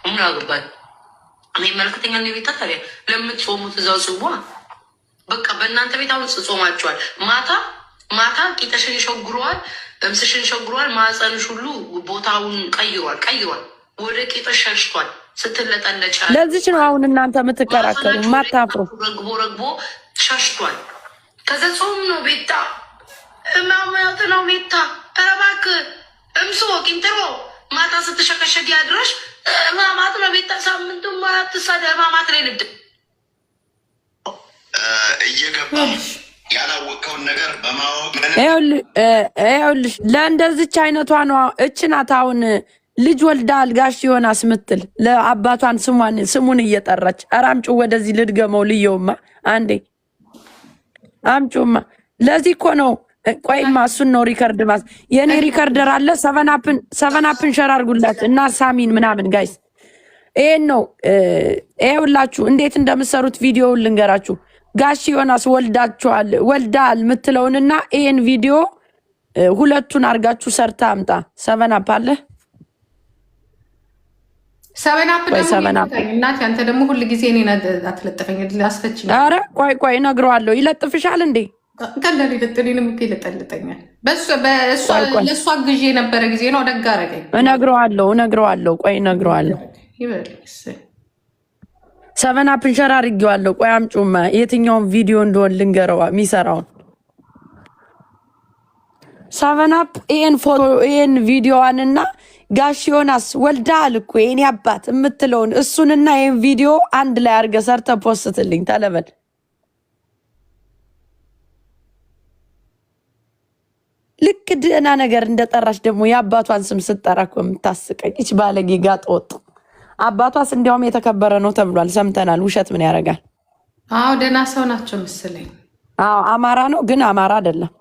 ምን አገባኝ? እኔ መልክተኛ ነው ቤታ። ታዲያ ለምትጾሙት እዛው ጽዋ። በቃ በእናንተ ቤት አሁን ጾማችኋል። ማታ ቂጠሽን ይሸጉረዋል፣ እምስሽን ይሸጉረዋል፣ ማህፀንሽ ሁሉ ቦታውን ቀይሯል። ወደ ቂጠሽ ሸሽቷል። ስትለጠለጭ
ለዚች ነው አሁን እናንተ የምትከራከሩ ማታፍሩ።
ረግቦ ሸሽቷል። ከዛ ጾም ነው ቤታ እማማያት ነው ቤታ። ኧረ እባክህ እምሶ ቂንጥሮ ማታ ስትሸከሸግ ያድረሽ እማማት ነው ቤታ። ሳምንቱ ማትሳደ እማማት ላይ ልድ
እየገባ ያላወቀውን ነገር በማወቅ
ይኸውልሽ ለእንደዚች አይነቷ ነው እችናት አሁን ልጅ ወልዳ አልጋሽ የሆነ አስምትል ለአባቷን ስሙን እየጠራች ኧረ አምጪው ወደዚህ ልድገመው ልየውማ አንዴ አምጪውማ። ለዚህ እኮ ነው ቆይማ እሱን ነው ሪከርድ የእኔ ሪከርደር አለ። ሰቨናፕን ሸር አድርጉላት እና ሳሚን ምናምን ጋይስ ይሄን ነው ይኸውላችሁ እንዴት እንደምሰሩት ቪዲዮውን ልንገራችሁ። ጋሽ ዮናስ ወልዳል ምትለውንና ይሄን ቪዲዮ ሁለቱን አርጋችሁ ሰርታ አምጣ። ሰቨናፕ አለ
ሰቨናፕ እናት ያንተ ደግሞ ሁሉ ጊዜ እኔ አትለጥፈኝ አስፈችኝ።
ኧረ ቆይ እነግረዋለሁ። ይለጥፍሻል እንዴ?
ቀላል ይለጥልኝም እኮ ይለጠልጠኛል። ለእሷ ግዢ የነበረ ጊዜ ነው ደግ አደረገኝ።
እነግረዋለሁ። ቆይ እነግረዋለሁ። ሰቨናፕን ሸር አድርጌዋለሁ። ቆይ አምጪውማ የትኛውን ቪዲዮ እንደሆን ልንገረዋ የሚሰራውን ሰቨናፕ ይሄን ቪዲዮዋንና ጋሽ ዮናስ ወልዳል እኮ የኔ አባት የምትለውን እሱንና ይሄን ቪዲዮ አንድ ላይ አድርገህ ሰርተህ ፖስትልኝ ተለበል። ልክ ደህና ነገር እንደጠራች ደግሞ የአባቷን ስም ስትጠራ እኮ የምታስቀኝ ይች ባለጌ ጋጥ ወጥ። አባቷስ እንዲያውም የተከበረ ነው ተብሏል፣ ሰምተናል። ውሸት ምን ያደርጋል?
አዎ ደህና ሰው ናቸው መሰለኝ።
አዎ አማራ ነው ግን አማራ አይደለም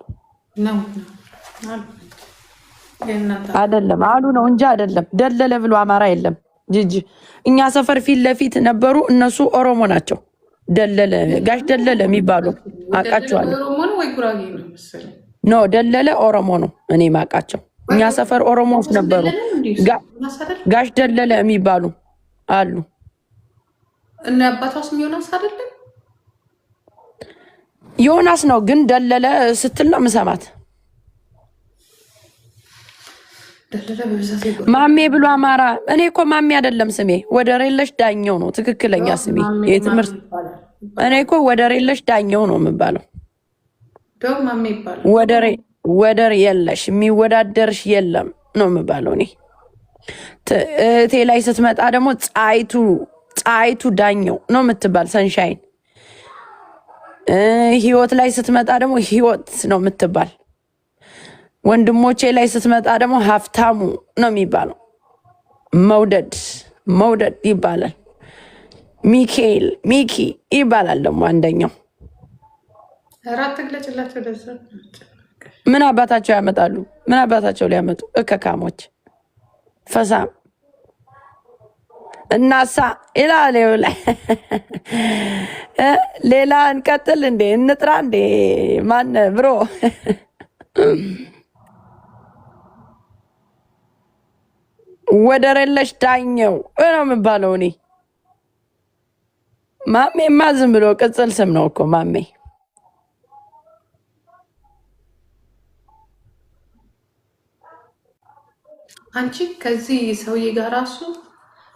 አይደለም አሉ ነው እንጂ አይደለም። ደለለ ብሎ አማራ የለም። ጂጂ እኛ ሰፈር ፊት ለፊት ነበሩ፣ እነሱ ኦሮሞ ናቸው። ደለለ ጋሽ ደለለ የሚባሉ አውቃቸዋለሁ። ኖ ደለለ ኦሮሞ ነው እኔ ማውቃቸው። እኛ ሰፈር ኦሮሞዎች ነበሩ፣ ጋሽ ደለለ የሚባሉ አሉ።
እና አባቷ ስም ዮናስ አይደለም?
ዮናስ ነው ግን ደለለ ስትል ነው የምሰማት። ማሜ ብሎ አማራ። እኔ እኮ ማሜ አይደለም ስሜ፣ ወደር የለሽ ዳኘው ነው ትክክለኛ ስሜ። የትምህርት እኔ እኮ ወደር የለሽ ዳኘው ነው የምባለው። ወደር የለሽ የሚወዳደርሽ የለም ነው የምባለው እኔ። እህቴ ላይ ስትመጣ ደግሞ ፀሐይቱ ዳኘው ነው የምትባል፣ ሰንሻይን። ህይወት ላይ ስትመጣ ደግሞ ህይወት ነው የምትባል። ወንድሞቼ ላይ ስትመጣ ደግሞ ሀብታሙ ነው የሚባለው። መውደድ ይባላል። ሚካኤል ሚኪ ይባላል ደግሞ አንደኛው። ምን አባታቸው ያመጣሉ? ምን አባታቸው ሊያመጡ? እከካሞች ፈሳም እናሳ ይላል። ላይ ሌላ እንቀጥል እንዴ? እንጥራ እንዴ? ማን ብሮ ወደር የለሽ ዳኘው ነው የምባለው እኔ። ማሜማ ዝም ብሎ ቅጽል ስም ነው እኮ ማሜ።
አንቺ ከዚህ ሰውዬ ጋር ራሱ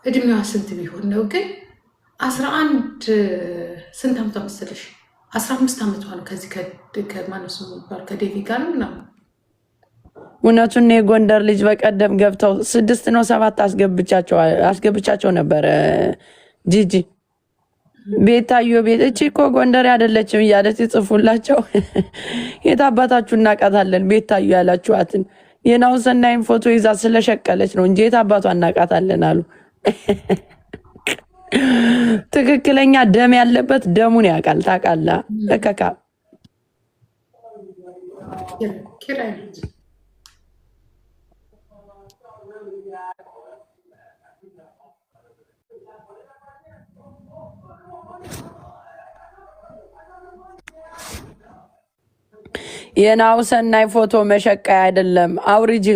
እድሜዋ ስንት ቢሆን ነው ግን? 11 ስንት ዓመቷ መሰለሽ? 15 ዓመቷ ነው። ከዚህ ከማነሱ የሚባል ከዴቪ ጋር ነው ምናምን።
እውነቱን የጎንደር ልጅ በቀደም ገብተው 6 ነው 7 አስገብቻቸው ነበረ። ጂጂ ቤታዮ ቤት እቺ እኮ ጎንደር አይደለችም እያለች ይጽፉላቸው። የት አባታችሁ እናቃታለን ቤታዮ ያላችኋትን የናሁሰናይን ፎቶ ይዛ ስለሸቀለች ነው እንጂ የት አባቷ እናቃታለን አሉ። ትክክለኛ ደም ያለበት ደሙን ያውቃል። ታውቃለህ? እከካ የናሁሰናይ ፎቶ መሸቀያ አይደለም። አውርጂ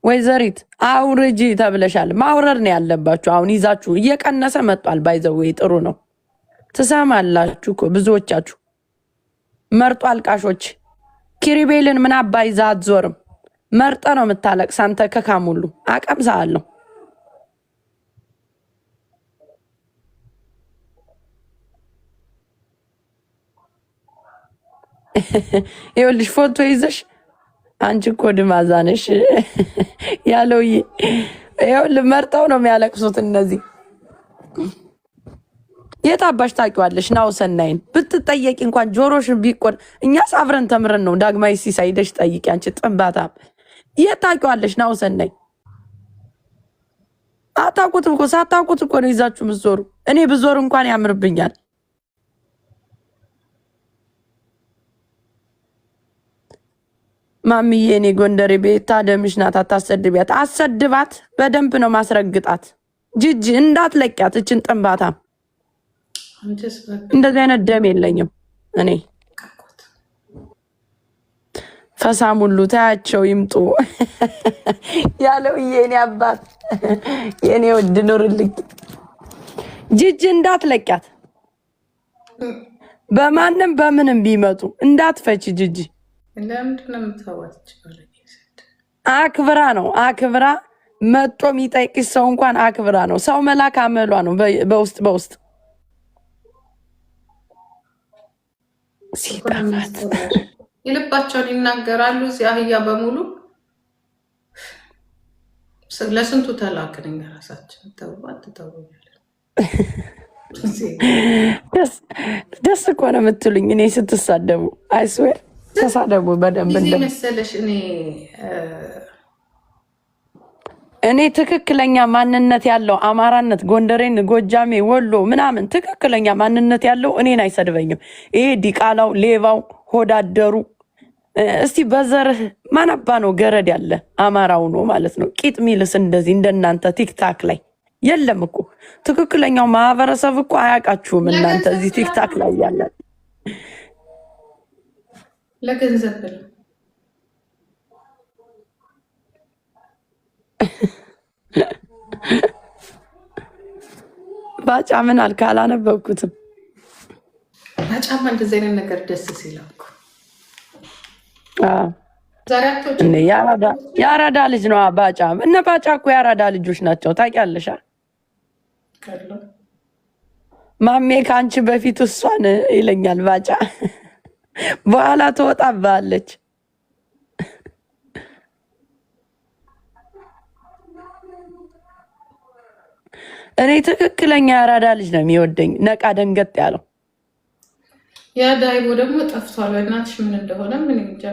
ወይዘሪት አውርጂ ተብለሻል። ማውረድ ነው ያለባችሁ። አሁን ይዛችሁ እየቀነሰ መጥቷል። ባይዘው ጥሩ ነው። ትሰማላችሁ እኮ ብዙዎቻችሁ መርጦ አልቃሾች። ኪሪቤልን ምን አባ ይዛ አትዞርም? መርጠ ነው የምታለቅስ አንተ ከካሙሉ አቀምሳለሁ። ይኸውልሽ ፎቶ ይዘሽ አንቺ እኮ ድማዛ ነሽ ያለው። ይኸውልህ መርጠው ነው የሚያለቅሱት እነዚህ። የት አባሽ ታውቂዋለሽ? ናሁሰናይን ብትጠየቂ እንኳን ጆሮሽን ቢቆን እኛስ አብረን ተምረን ነው። ዳግማዊ ሲሳይ ሄደሽ ጠይቂ አንቺ ጥንባታም። የት ታውቂዋለሽ? ናሁሰናይ አታውቁትም እኮ። ሳታውቁት እኮ ነው ይዛችሁ ምትዞሩ። እኔ ብዞር እንኳን ያምርብኛል። ማሚዬ እኔ ጎንደሬ ቤታ ደምሽ ናት። አታሰድቢያት። አሰድባት። በደንብ ነው ማስረግጣት። ጂጂ እንዳትለቂያት እችን ጥንባታ። እንደዚህ አይነት ደም የለኝም እኔ። ፈሳም ሁሉ ታያቸው ይምጡ ያለው የኔ አባት የኔ ወድ ኑርልኝ። ጂጂ እንዳትለቂያት። በማንም በምንም ቢመጡ እንዳትፈች ጂጂ። አክብራ ነው አክብራ መጦ የሚጠይቅሽ ሰው እንኳን አክብራ ነው። ሰው መላክ አመሏ ነው። በውስጥ ሲጠፋት
የልባቸውን ይናገራሉ። እዚህ አህያ በሙሉ ለስንቱ ተላክን። ራሳችን
ደስ እኮ ነው የምትሉኝ እኔ ስትሳደቡ። አይስዌር ተሳደቡ በደንብ
መሰለሽ።
እኔ ትክክለኛ ማንነት ያለው አማራነት፣ ጎንደሬን፣ ጎጃሜ፣ ወሎ ምናምን ትክክለኛ ማንነት ያለው እኔን አይሰድበኝም። ይሄ ዲቃላው፣ ሌባው፣ ሆዳደሩ እስቲ በዘርህ ማነባ ነው ገረድ ያለ አማራው ነው ማለት ነው። ቂጥ ሚልስ እንደዚህ እንደናንተ ቲክታክ ላይ የለም እኮ። ትክክለኛው ማህበረሰብ እኮ አያውቃችሁም እናንተ እዚህ ቲክታክ ላይ ያለ
ለገንዘብ ብለው
ባጫ ምን አልክ? አላነበብኩትም።
ባጫማ እንደዚህ አይነት ነገር ደስ ሲላኩ
ያራዳ ልጅ ነው ባጫ። እነ ባጫ እኮ ያራዳ ልጆች ናቸው ታውቂያለሽ። ማሜ ከአንቺ በፊት እሷን ይለኛል ባጫ። በኋላ ትወጣባለች። እኔ ትክክለኛ ያራዳ ልጅ ነው የሚወደኝ፣ ነቃ ደንገጥ ያለው።
ያ ዳይቦ ደግሞ ጠፍቷል። በእናትሽ ምን እንደሆነ ምን እንጃ።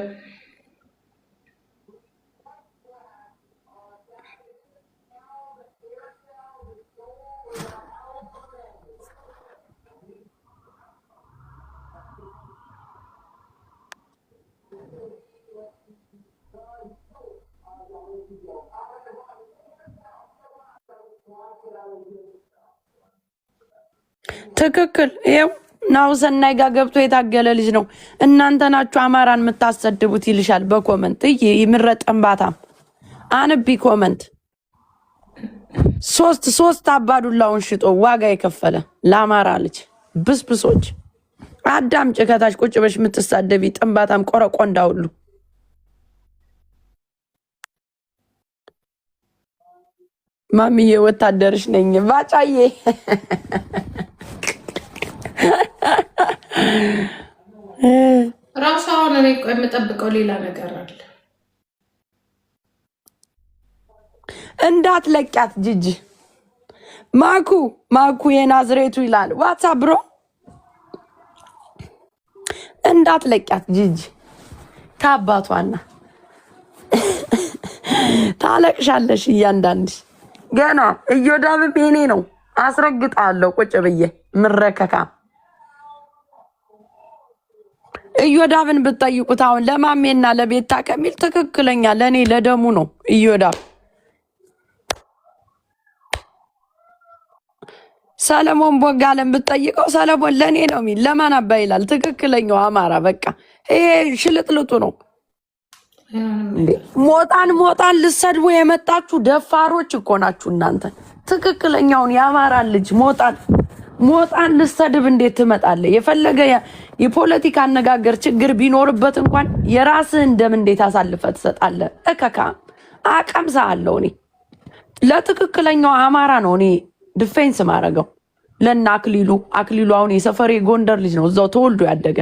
ትክክል። ይኸው ናሁሰናይ ጋር ገብቶ የታገለ ልጅ ነው። እናንተ ናችሁ አማራን የምታሰድቡት ይልሻል በኮመንት። ይምረጠንባታም አንቢ ኮመንት ሶስት አባዱላውን ሽጦ ዋጋ የከፈለ ለአማራ ልጅ ብስብሶች። አዳምጪ ከታች ቁጭ በሽ የምትሳደቢ ጥንባታም ቆረቆንዳ ሁሉ። ማሚዬ ወታደርሽ ነኝ ባጫዬ።
ራሱ አሁን እኔ የምጠብቀው ሌላ ነገር አለ።
እንዳትለቂያት ጂጂ። ማኩ የናዝሬቱ ይላል ዋትሳፕ ብሮ። እንዳትለቂያት ጂጂ። ታባቷና ታለቅሻለሽ እያንዳንድሽ። ገና እዮዳብም የኔ ነው አስረግጣለሁ ቁጭ ብዬ ምረከካ። እዮዳብን ብትጠይቁት አሁን ለማሜና ለቤታ ከሚል ትክክለኛ ለእኔ ለደሙ ነው እዮዳብ። ሰለሞን ቦጋለን ብትጠይቀው ሰለሞን ለእኔ ነው የሚል ለማን አባ ይላል። ትክክለኛው አማራ በቃ ይሄ ሽልጥልጡ ነው። ሞጣን ልሰድቡ የመጣችሁ ደፋሮች እኮ ናችሁ እናንተ። ትክክለኛውን የአማራን ልጅ ሞጣን ልሰድብ እንዴት ትመጣለህ? የፈለገ የፖለቲካ አነጋገር ችግር ቢኖርበት እንኳን የራስህን ደም እንዴት አሳልፈ ትሰጣለህ? እከካ አቀምሳለሁ። እኔ ለትክክለኛው አማራ ነው እኔ ዲፌንስ ማረገው። ለና አክሊሉ አሁን የሰፈሬ ጎንደር ልጅ ነው፣ እዛው ተወልዶ ያደገ።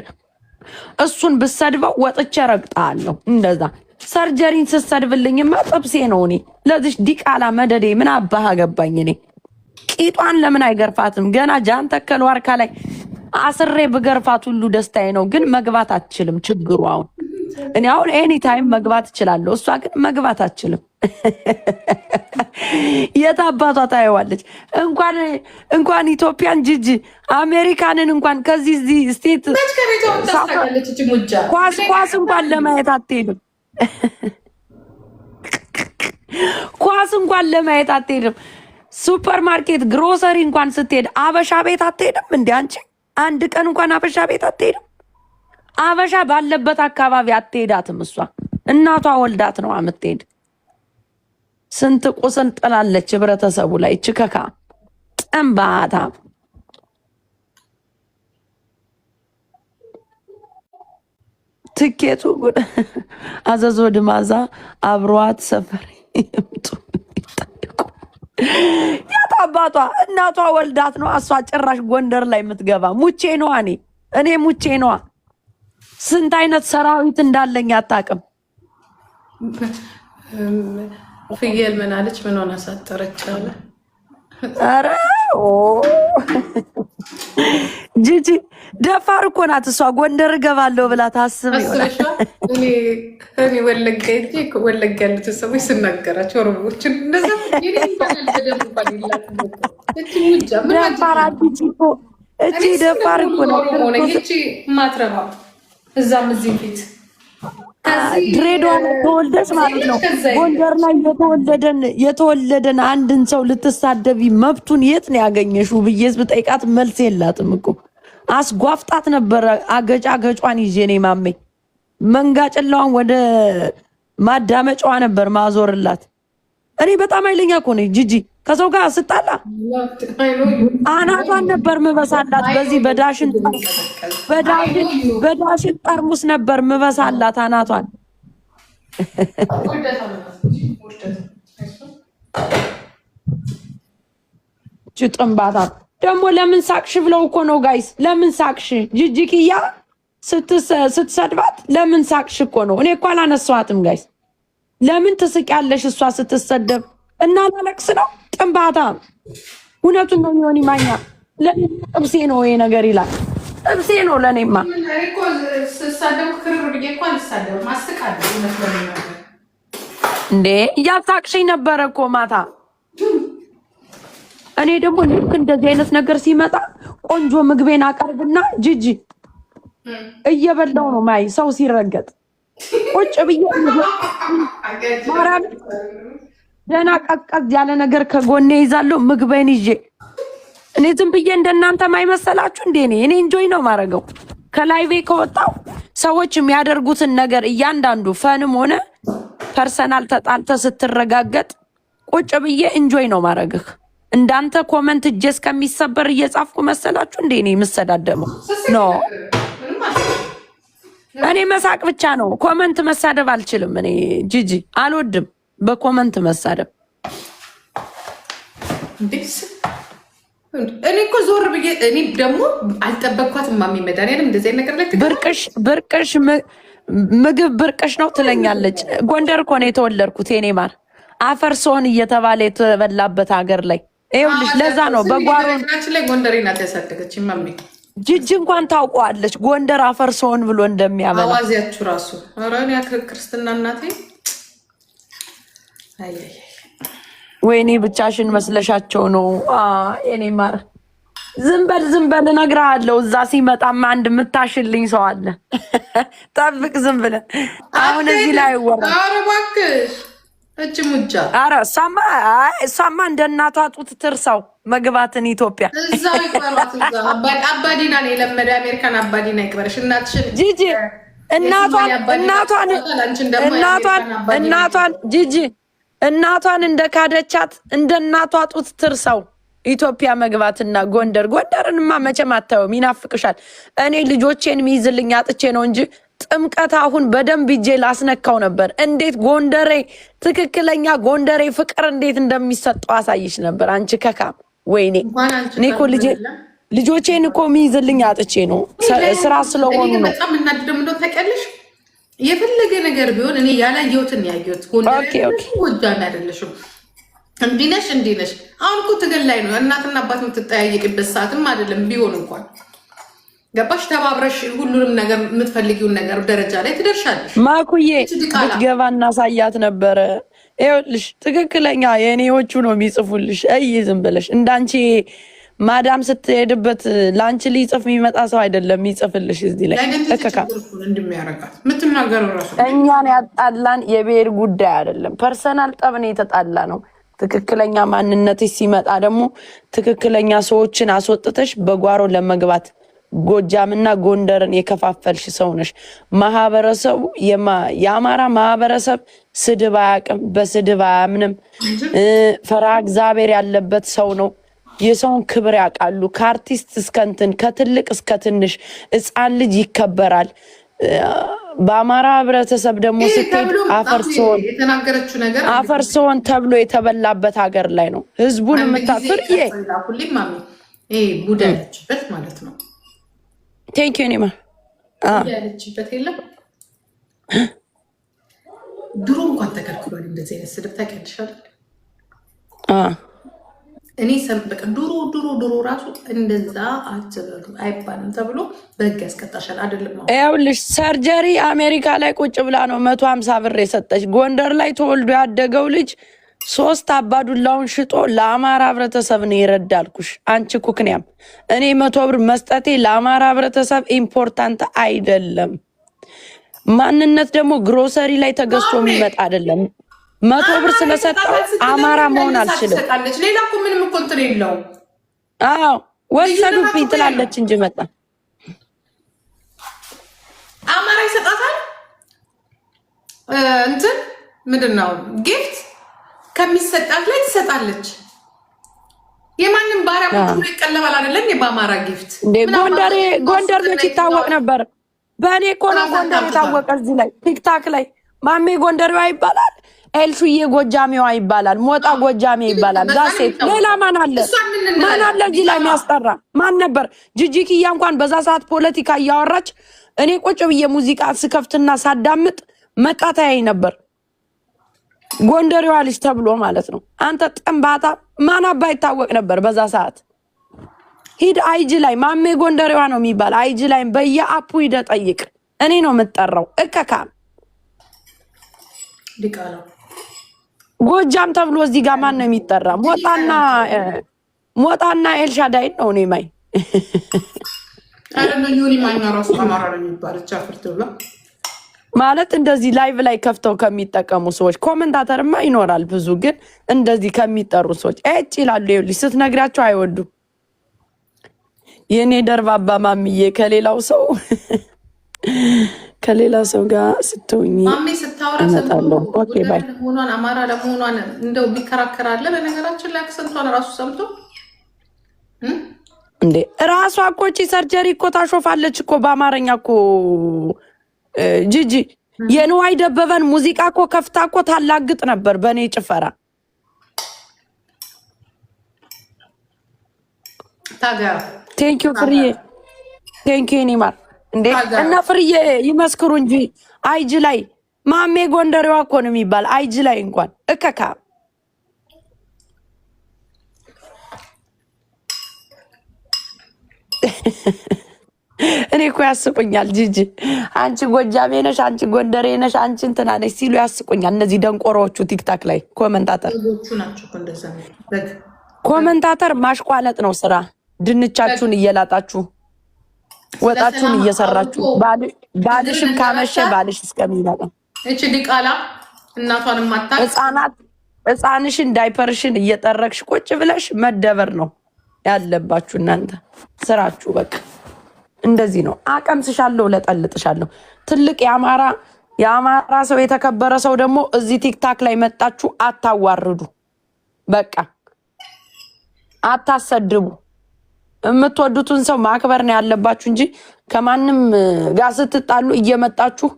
እሱን ብሰድበው ወጥቼ ረግጣለሁ። እንደዛ ሰርጀሪን ስሰድብልኝማ ጥብሴ ነው። እኔ ለዚህ ዲቃላ መደዴ ምን አባህ ገባኝ። እኔ ቂጧን ለምን አይገርፋትም? ገና ጃን ተከል ዋርካ ላይ አስሬ ብገርፋት ሁሉ ደስታዬ ነው። ግን መግባት አትችልም። ችግሩ አሁን እኔ አሁን ኤኒ ታይም መግባት እችላለሁ፣ እሷ ግን መግባት አትችልም። የት አባቷ ታየዋለች? እንኳን ኢትዮጵያን ጂጂ አሜሪካንን እንኳን ከዚህ ስቴት ኳስ እንኳን ለማየት አትሄድም። ኳስ እንኳን ለማየት አትሄድም። ሱፐር ማርኬት ግሮሰሪ እንኳን ስትሄድ አበሻ ቤት አትሄድም። እንደ አንቺ አንድ ቀን እንኳን አበሻ ቤት አትሄድም። አበሻ ባለበት አካባቢ አትሄዳትም። እሷ እናቷ ወልዳት ነው የምትሄድ። ስንት ቁስል ጥላለች ህብረተሰቡ ላይ። ችከካ ጥንባታ ትኬቱ አዘዞ ድማዛ አብሯት ሰፈር ይምጡ ይጠይቁ። ያት አባቷ እናቷ ወልዳት ነው። እሷ ጭራሽ ጎንደር ላይ የምትገባ ሙቼ ነዋ። እኔ ሙቼ ነዋ። ስንት አይነት ሰራዊት እንዳለኝ አታውቅም።
ፍየል ምን አለች? ምን ሆነ አሳጠረች አለ።
ኧረ ጂጂ ደፋር እኮ ናት እሷ። ጎንደር እገባለሁ ብላ ታስብ ይሆናል።
እኔ ወለጋ እንጂ ወለጋ ያሉት ሰዎች ስናገራቸው ኦሮሞዎችን እንደዛ
ደፋር እኮ ናት
ማትረባ እዛም እዚህም ፊት
ድሬዳዋ ተወልደሽ ማለት ነው። ጎንደር ላይ የተወለደን አንድን ሰው ልትሳደቢ መብቱን የት ነው ያገኘሽው ብዬ ብጠይቃት መልስ የላትም እኮ። አስጓፍጣት ነበረ አገጯን ይዤ እኔ ማሜ መንጋጭላዋን ወደ ማዳመጫዋ ነበር ማዞርላት። እኔ በጣም ኃይለኛ እኮ ነኝ ጂጂ። ከሰው ጋር ስጣላ አናቷን ነበር ምበሳላት። በዚህ በዳሽን ጠርሙስ ነበር ምበሳላት አናቷን። ጥንባታ ደግሞ ለምን ሳቅሽ ብለው እኮ ነው ጋይስ። ለምን ሳቅሽ? ጅጅክያ ስትሰድባት ለምን ሳቅሽ እኮ ነው። እኔ እኮ አላነሳኋትም ጋይስ። ለምን ትስቂያለሽ? እሷ ስትሰደብ እና ላለቅስ ነው። ጥንባታ እውነቱን ነው የሚሆን ይማኛ። ለምን ጥብሴ ነው ይሄ ነገር ይላል። ጥብሴ ነው ለኔማ። እንዴ እያሳቅሽኝ ነበረ እኮ ማታ። እኔ ደግሞ ልክ እንደዚህ አይነት ነገር ሲመጣ ቆንጆ ምግቤን አቀርብና ጂጂ እየበላው ነው ማይ ሰው ሲረገጥ ቁጭ ብዬ ማራም ደና ቀዝቀዝ ያለ ነገር ከጎኔ ይዛለሁ ምግቤን ይዤ። እኔ ዝም ብዬ እንደናንተ ማይመሰላችሁ እንዴ? እኔ ኢንጆይ ነው ማረገው። ከላይቬ ከወጣው ሰዎች የሚያደርጉትን ነገር እያንዳንዱ ፈንም ሆነ ፐርሰናል ተጣልተ ስትረጋገጥ ቁጭ ብዬ ኢንጆይ ነው ማረግህ። እንዳንተ ኮመንት እጄ እስከሚሰበር እየጻፍኩ መሰላችሁ እንዴ? እኔ የምሰዳደመው ኖ እኔ መሳቅ ብቻ ነው። ኮመንት መሳደብ አልችልም። እኔ ጂጂ አልወድም በኮመንት መሳደብ።
እኔ እኮ ዞር ብዬ እኔ ደግሞ አልጠበቅኳትም። ማሚ መድኃኒዓለም እንደዚህ ነገር ላይ
ብርቅሽ ምግብ ብርቅሽ ነው ትለኛለች። ጎንደር እኮ ነው የተወለድኩት የኔ ማር። አፈር ሰውን እየተባለ የተበላበት ሀገር ላይ ይኸውልሽ። ለዛ ነው በጓሮን
ላይ ጎንደሬ ናት ያሳደገችኝ ማሚ።
ጅጅ እንኳን ታውቀዋለች ጎንደር አፈር ሰውን ብሎ እንደሚያበላ።
አዋዚያችሁ ራሱ አራን ያክል ክርስትና እናቴ አይ
ወይኔ ብቻሽን መስለሻቸው ነው የኔ ማር። ዝም በል እነግርሃለሁ። እዛ ሲመጣማ አንድ የምታሽልኝ ሰው አለ። ጠብቅ ዝም ብለህ አሁን እዚህ ላይ ወራ።
ኧረ እባክሽ እጅ ሙጃ።
ኧረ እሷማ እንደ እናቷ ጡት ትርሳው መግባትን ኢትዮጵያ።
እዛው ይቀሯት። እዛው አባዲና ነው የለመደ አሜሪካን አባዲና ይቅበርሽ። እናትሽን
ጂጂ እናቷን ጂጂ እናቷን እንደ ካደቻት እንደ እናቷ ጡት ትርሳው ኢትዮጵያ መግባትና ጎንደርንማ መቼም አታየውም፣ ይናፍቅሻል። እኔ ልጆቼን ሚይዝልኝ አጥቼ ነው እንጂ ጥምቀት አሁን በደንብ ይጄ ላስነካው ነበር። እንዴት ጎንደሬ ትክክለኛ ጎንደሬ ፍቅር እንዴት እንደሚሰጠው አሳይሽ ነበር። አንቺ ከካም ወይኔ እኔ እኮ ልጆቼን እኮ ሚይዝልኝ አጥቼ ነው፣ ስራ ስለሆኑ ነው።
በጣም እናድደም እንደው ታውቂያለሽ፣ የፈለገ ነገር ቢሆን እኔ ያላየሁትን ያየሁት ጎጃም አይደለሽም። እንዲህ ነሽ። አሁን እኮ ትግል ላይ ነው። እናትና አባት የምትጠያየቅበት ሰዓትም አይደለም። ቢሆን እንኳን ገባሽ ተባብረሽ ሁሉንም ነገር የምትፈልጊውን ነገር ደረጃ ላይ ትደርሻለሽ።
ማኩዬ ብትገባ እናሳያት ነበረ። ይኸውልሽ ትክክለኛ የእኔዎቹ ነው የሚጽፉልሽ። ዝም ብለሽ እንዳንቺ ማዳም ስትሄድበት ለአንቺ ሊጽፍ የሚመጣ ሰው አይደለም የሚጽፍልሽ። እዚህ ላይ እኛን ያጣላን የብሔር ጉዳይ አይደለም፣ ፐርሰናል ጠብን የተጣላ ነው። ትክክለኛ ማንነትሽ ሲመጣ ደግሞ ትክክለኛ ሰዎችን አስወጥተሽ በጓሮ ለመግባት ጎጃምና ጎንደርን የከፋፈልሽ ሰው ነሽ። ማህበረሰቡ የአማራ ማህበረሰብ ስድብ አያውቅም፣ በስድብ አያምንም። ፈሪሃ እግዚአብሔር ያለበት ሰው ነው። የሰውን ክብር ያውቃሉ። ከአርቲስት እስከ እንትን ከትልቅ እስከ ትንሽ ሕፃን ልጅ ይከበራል። በአማራ ህብረተሰብ ደግሞ ስትሄድ አፈር ሲሆን ተብሎ የተበላበት ሀገር ላይ ነው ህዝቡን የምታፍር
ቡዳ ያለችበት ማለት ነው።
ቴንኪ ኔማ
ያለችበት የለም። ድሮ እንኳን ተከልክሏል እንደዚህ አይነት ስድብ ታውቂያለሽ? እኔ በቃ ድሮ ራሱ እንደዛ አትበሉ አይባልም ተብሎ በህግ ያስቀጣሻል። አይደለም
ይኸውልሽ ሰርጀሪ አሜሪካ ላይ ቁጭ ብላ ነው 150 ብር የሰጠች። ጎንደር ላይ ተወልዶ ያደገው ልጅ 3 አባዱላውን ሽጦ ለአማራ ህብረተሰብ ነው ይረዳልኩሽ። አንቺ ኩክንያም እኔ 100 ብር መስጠቴ ለአማራ ህብረተሰብ ኢምፖርታንት አይደለም። ማንነት ደግሞ ግሮሰሪ ላይ ተገዝቶ የሚመጣ አይደለም። 100 ብር ስለሰጠው አማራ መሆን አልችልም።
ሌላ እኮ ምንም እኮ እንትን የለውም።
ወሰዱብኝ ትላለች እንጂ መጣ
አማራ ይሰጣታል። እንትን ምንድን ነው ጊፍት ከሚሰጣት ላይ ትሰጣለች። የማንም ባሪያ ቁጥሩ ይቀለባል አይደለም። በአማራ ጊፍት
ጎንደር መች ይታወቅ ነበር። በእኔ እኮ ነው ጎንደር የታወቀ። እዚህ ላይ ቲክታክ ላይ ማሜ ጎንደሬዋ ይባላል፣ ኤልሹዬ ጎጃሜዋ ይባላል፣ ሞጣ ጎጃሜ ይባላል። ዛሴት ሌላ ማን አለ? ማን አለ እዚህ ላይ የሚያስጠራ ማን ነበር? ጂጂኪያ እንኳን በዛ ሰዓት ፖለቲካ እያወራች እኔ ቁጭ ብዬ ሙዚቃ ስከፍትና ሳዳምጥ መቃታያይ ነበር። ጎንደሬዋ ልጅ ተብሎ ማለት ነው። አንተ ጥንባታ ማን አባ ይታወቅ ነበር በዛ ሰዓት። ሂድ አይጂ ላይ ማሜ ጎንደሬዋ ነው የሚባል አይጂ ላይ በየአፑ ሂደ ጠይቅ። እኔ ነው የምጠራው። እከካም ጎጃም ተብሎ እዚህ ጋር ማን ነው የሚጠራ? ሞጣና ኤልሻዳይ ነው። እኔ ማይ ማለት እንደዚህ ላይቭ ላይ ከፍተው ከሚጠቀሙ ሰዎች ኮመንታተርማ ይኖራል ብዙ፣ ግን እንደዚህ ከሚጠሩ ሰዎች እጭ ይላሉ። ይኸውልሽ ስትነግራቸው አይወዱም። የኔ ደርባባ ማሚዬ ከሌላ ሰው ጋር ስትውኝ
ማሚ ስታወራ
እመጣለሁ። ኦኬ ባይ።
ለመሆኗን አማራ ለመሆኗን እንደው ቢከራከራለ። በነገራችን ላይ አክሰንቷን ራሱ ሰምቶ
እንዴ ራሷ እኮ እቺ ሰርጀሪ እኮ ታሾፋለች እኮ በአማርኛ እኮ ጂጂ የንዋይ ደበበን ሙዚቃ እኮ ከፍታ እኮ ታላግጥ ነበር በእኔ ጭፈራ።
ታዲያ
ቴንኪዩ ፍርዬ፣ ቴንኪዩ ኒማር። እንዴ እና ፍርዬ ይመስክሩ እንጂ አይጂ ላይ ማሜ ጎንደሬዋ እኮ ነው የሚባል አይጂ ላይ እንኳን እከካ እኔ እኮ ያስቁኛል። ጂጂ አንቺ ጎጃሜ ነሽ፣ አንቺ ጎንደሬ ነሽ፣ አንቺ እንትና ነሽ ሲሉ ያስቁኛል። እነዚህ ደንቆሮዎቹ ቲክታክ ላይ ኮመንታተር ማሽቋለጥ ነው ስራ። ድንቻችሁን እየላጣችሁ ወጣችሁን እየሰራችሁ ባልሽም ካመሸ ባልሽ እስከሚመጣ
እቺ ዲቃላ እናቷን ማታ
ህፃንሽን ዳይፐርሽን እየጠረቅሽ ቁጭ ብለሽ መደበር ነው ያለባችሁ እናንተ ስራችሁ። በቃ እንደዚህ ነው። አቀምስሻለሁ፣ ለጠልጥሻለሁ። ትልቅ የአማራ ሰው የተከበረ ሰው ደግሞ እዚህ ቲክታክ ላይ መጣችሁ አታዋርዱ። በቃ አታሰድቡ። የምትወዱትን ሰው ማክበር ነው ያለባችሁ እንጂ ከማንም ጋር ስትጣሉ እየመጣችሁ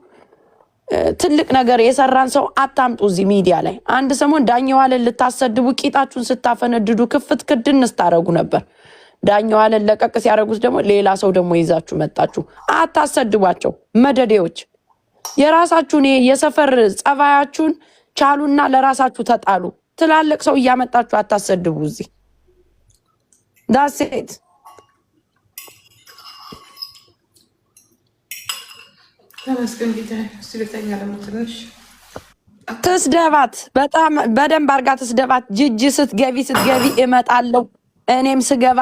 ትልቅ ነገር የሰራን ሰው አታምጡ እዚህ ሚዲያ ላይ። አንድ ሰሞን ዳኛዋለን ልታሰድቡ ቂጣችሁን ስታፈነድዱ ክፍት ክድን ስታረጉ ነበር። ዳኛዋለን ለቀቅ ሲያረጉት ደግሞ ሌላ ሰው ደግሞ ይዛችሁ መጣችሁ። አታሰድቧቸው መደዴዎች። የራሳችሁን የሰፈር ጸባያችሁን ቻሉና ለራሳችሁ ተጣሉ። ትላልቅ ሰው እያመጣችሁ አታሰድቡ እዚህ። ዳሴት ትስደባት፣ በጣም በደንብ አርጋ ትስደባት። ጅጅ ስትገቢ እመጣለሁ። እኔም ስገባ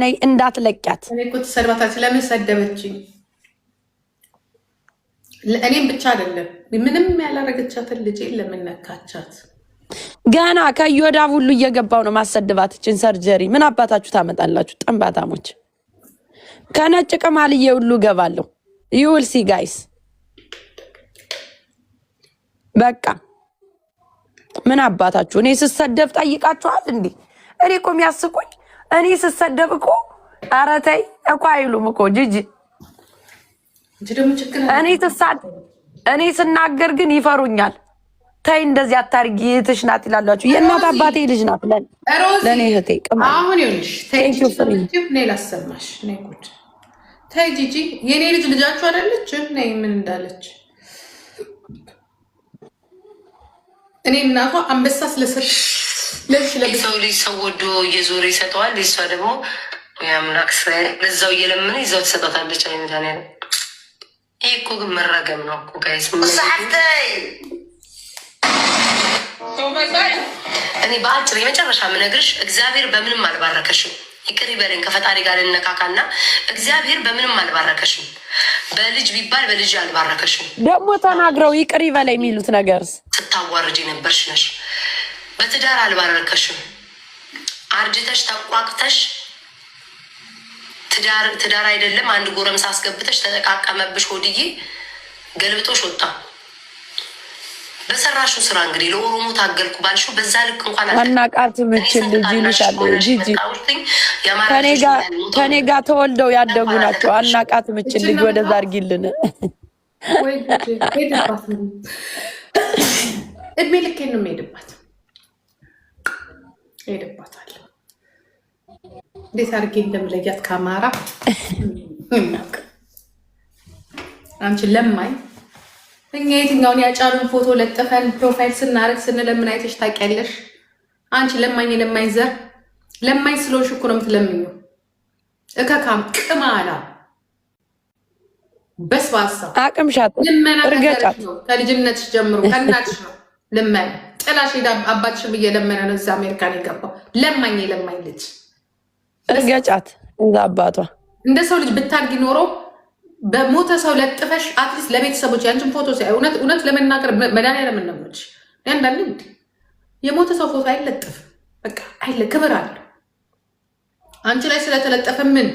ነይ እንዳትለቂያት።
እኔ እኮ ትሰድባታለች። ለምን ሰደበችኝ? እኔም ብቻ አይደለም ምንም ያላረገቻትን ልጄ ለምን ነካቻት?
ገና ከዮዳብ ሁሉ እየገባው ነው ማሰድባት። እችን ሰርጀሪ ምን አባታችሁ ታመጣላችሁ? ጠንባታሞች። ከነጭ ቅማልዬ ሁሉ ገባለሁ። ዩል ሲ ጋይስ። በቃ ምን አባታችሁ። እኔ ስሰደብ ጠይቃችኋል እንዴ? እኔ እኮ የሚያስቁኝ እኔ ስሰደብ እኮ ኧረ ተይ እኮ አይሉም እኮ ጂጂ። እኔ ስናገር ግን ይፈሩኛል። ተይ እንደዚህ አታርጊ እህትሽ ናት ይላሏችሁ። የእናት አባቴ ልጅ ናት ለእኔ እህቴ።
አሁን ይኸውልሽ ተይ ላሰማሽ። ነይ ጉድ ተይ ጂጂ። የኔ ልጅ ልጃችሁ አይደለች? ነይ ምን እንዳለች እኔ እናቷ አንበሳ ስለሰጥ
ሰው ልጅ ሰው ወዶ እየዞረ ይሰጠዋል። እሷ ደግሞ የአምላክ ስራ ለዛው እየለመነ ይዛው ትሰጣታለች። አይነት ያ ይሄ እኮ ግን መረገም ነው እኮ ጋይስ። እኔ በአጭር የመጨረሻ ምነግርሽ እግዚአብሔር በምንም አልባረከሽም። ይቅር ይበለኝ ከፈጣሪ ጋር ልነካካና እግዚአብሔር በምንም አልባረከሽም። በልጅ ቢባል በልጅ አልባረከሽም።
ደግሞ ተናግረው ይቅር ይበለኝ የሚሉት ነገርስ
ስታዋርጅ የነበርሽ ነሽ። በትዳር አልባረከሽም። አርጅተሽ ተቋቅተሽ ትዳር አይደለም አንድ ጎረምሳ አስገብተሽ ተጠቃቀመብሽ። ሆድዬ ገልብጦሽ ወጣ። በሰራሹ ስራ እንግዲህ ለኦሮሞ ታገልኩ ባልሹ በዛ ልክ እንኳን
አናቃት ምችል ልጅ ይልሻል። ጂጂ ከኔ ጋር ተወልደው ያደጉ ናቸው። አናቃት ምችል ልጅ ወደዛ አድርጊልን።
ወይ ሄድባት ነው እድሜ ልኬን ነው የምሄድባት። ሄድባታለሁ እንዴት አድርጌ እንደምለያት ከአማራ አንቺ ለማኝ። እኛ የትኛውን ያጫሉን ፎቶ ለጥፈን ፕሮፋይል ስናደርግ ስንለምን አይተሽ ታውቂያለሽ? አንቺ ለማኝ ለማኝ ዘር ለማኝ ስለሆንሽ እኮ ነው የምትለምኘው። እከካም ቅማላ በስባሳ
አቅምሻት እርገጫት
ነው። ከልጅነትሽ ጀምሮ ከእናትሽ ነው ልመና ጥላሽ ሄዳ አባትሽም እየለመነ ነው እዛ አሜሪካን የገባው። ለማኝ ለማኝ ልጅ
እርገጫት። እንደ አባቷ
እንደ ሰው ልጅ ብታድጊ ኖሮ በሞተ ሰው ለጥፈሽ አትሊስት ለቤተሰቦች ያንቺን ፎቶ ሲያዩ እውነት ለመናገር መድኃኒዓለም ነው የምልሽ። ያንዳንድ እንዲ የሞተ ሰው ፎቶ አይለጥፍ። በቃ አይለ ክብር አለው። አንቺ ላይ ስለተለጠፈ ምን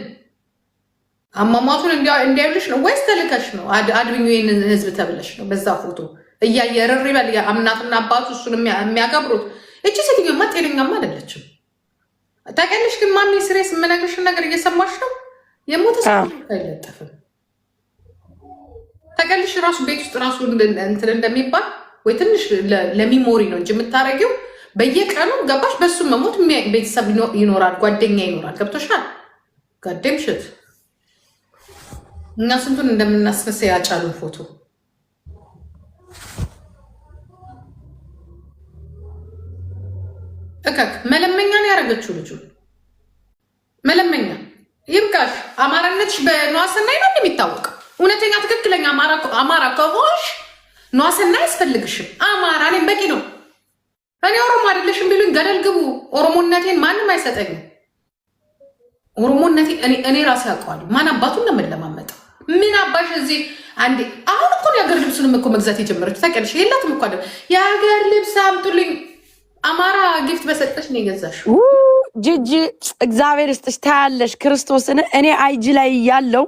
አሟሟቱን እንዲያዩልሽ ነው ወይስ ተልከሽ ነው? አድብኙ ይህንን ህዝብ ተብለሽ ነው በዛ ፎቶ እያየ ርር ይበል እናትና አባቱ እሱን የሚያከብሩት። እቺ ሴትዮማ ጤነኛማ አይደለችም። ታውቂያለሽ? ግን ማን ስሬስ የምነግርሽን ነገር እየሰማሽ ነው። የሞተ ሰው አይለጠፍም። ታውቂያለሽ? ራሱ ቤት ውስጥ ራሱ እንትን እንደሚባል ወይ ትንሽ ለሚሞሪ ነው እንጂ የምታረጊው በየቀኑ ገባሽ። በሱ መሞት ቤተሰብ ይኖራል፣ ጓደኛ ይኖራል። ገብቶሻል? ጋደምሽት እና ስንቱን እንደምናስነሳ ያጫሉን ፎቶ እከክ መለመኛ ነው ያደረገችው ልጁ። መለመኛ ይብቃሽ። አማራነትሽ በነዋሰናይ ነው እንደሚታወቀው። እውነተኛ ትክክለኛ አማራ ከሆንሽ ነዋሰናይ አያስፈልግሽም። አማራ እኔም በቂ ነው። እኔ ኦሮሞ አይደለሽም ቢሉኝ ገደል ግቡ። ኦሮሞነቴን ማንም አይሰጠኝም። ኦሮሞነቴን እኔ ራሴ ያውቀዋለሁ። ማን አባቱን እንደምንለማመጠው ምን አባሽ እዚህ አንዴ አሁን እኮ የሀገር ልብሱንም እኮ መግዛት የጀመረች ታውቂያለሽ? የላትም እኮ አይደል የሀገር ልብስ አምጡልኝ። አማራ ጊፍት በሰጠሽ ነው የገዛሽው።
ጂጂ እግዚአብሔር ይስጥሽ። ታያለሽ ክርስቶስን። እኔ አይጂ ላይ ያለው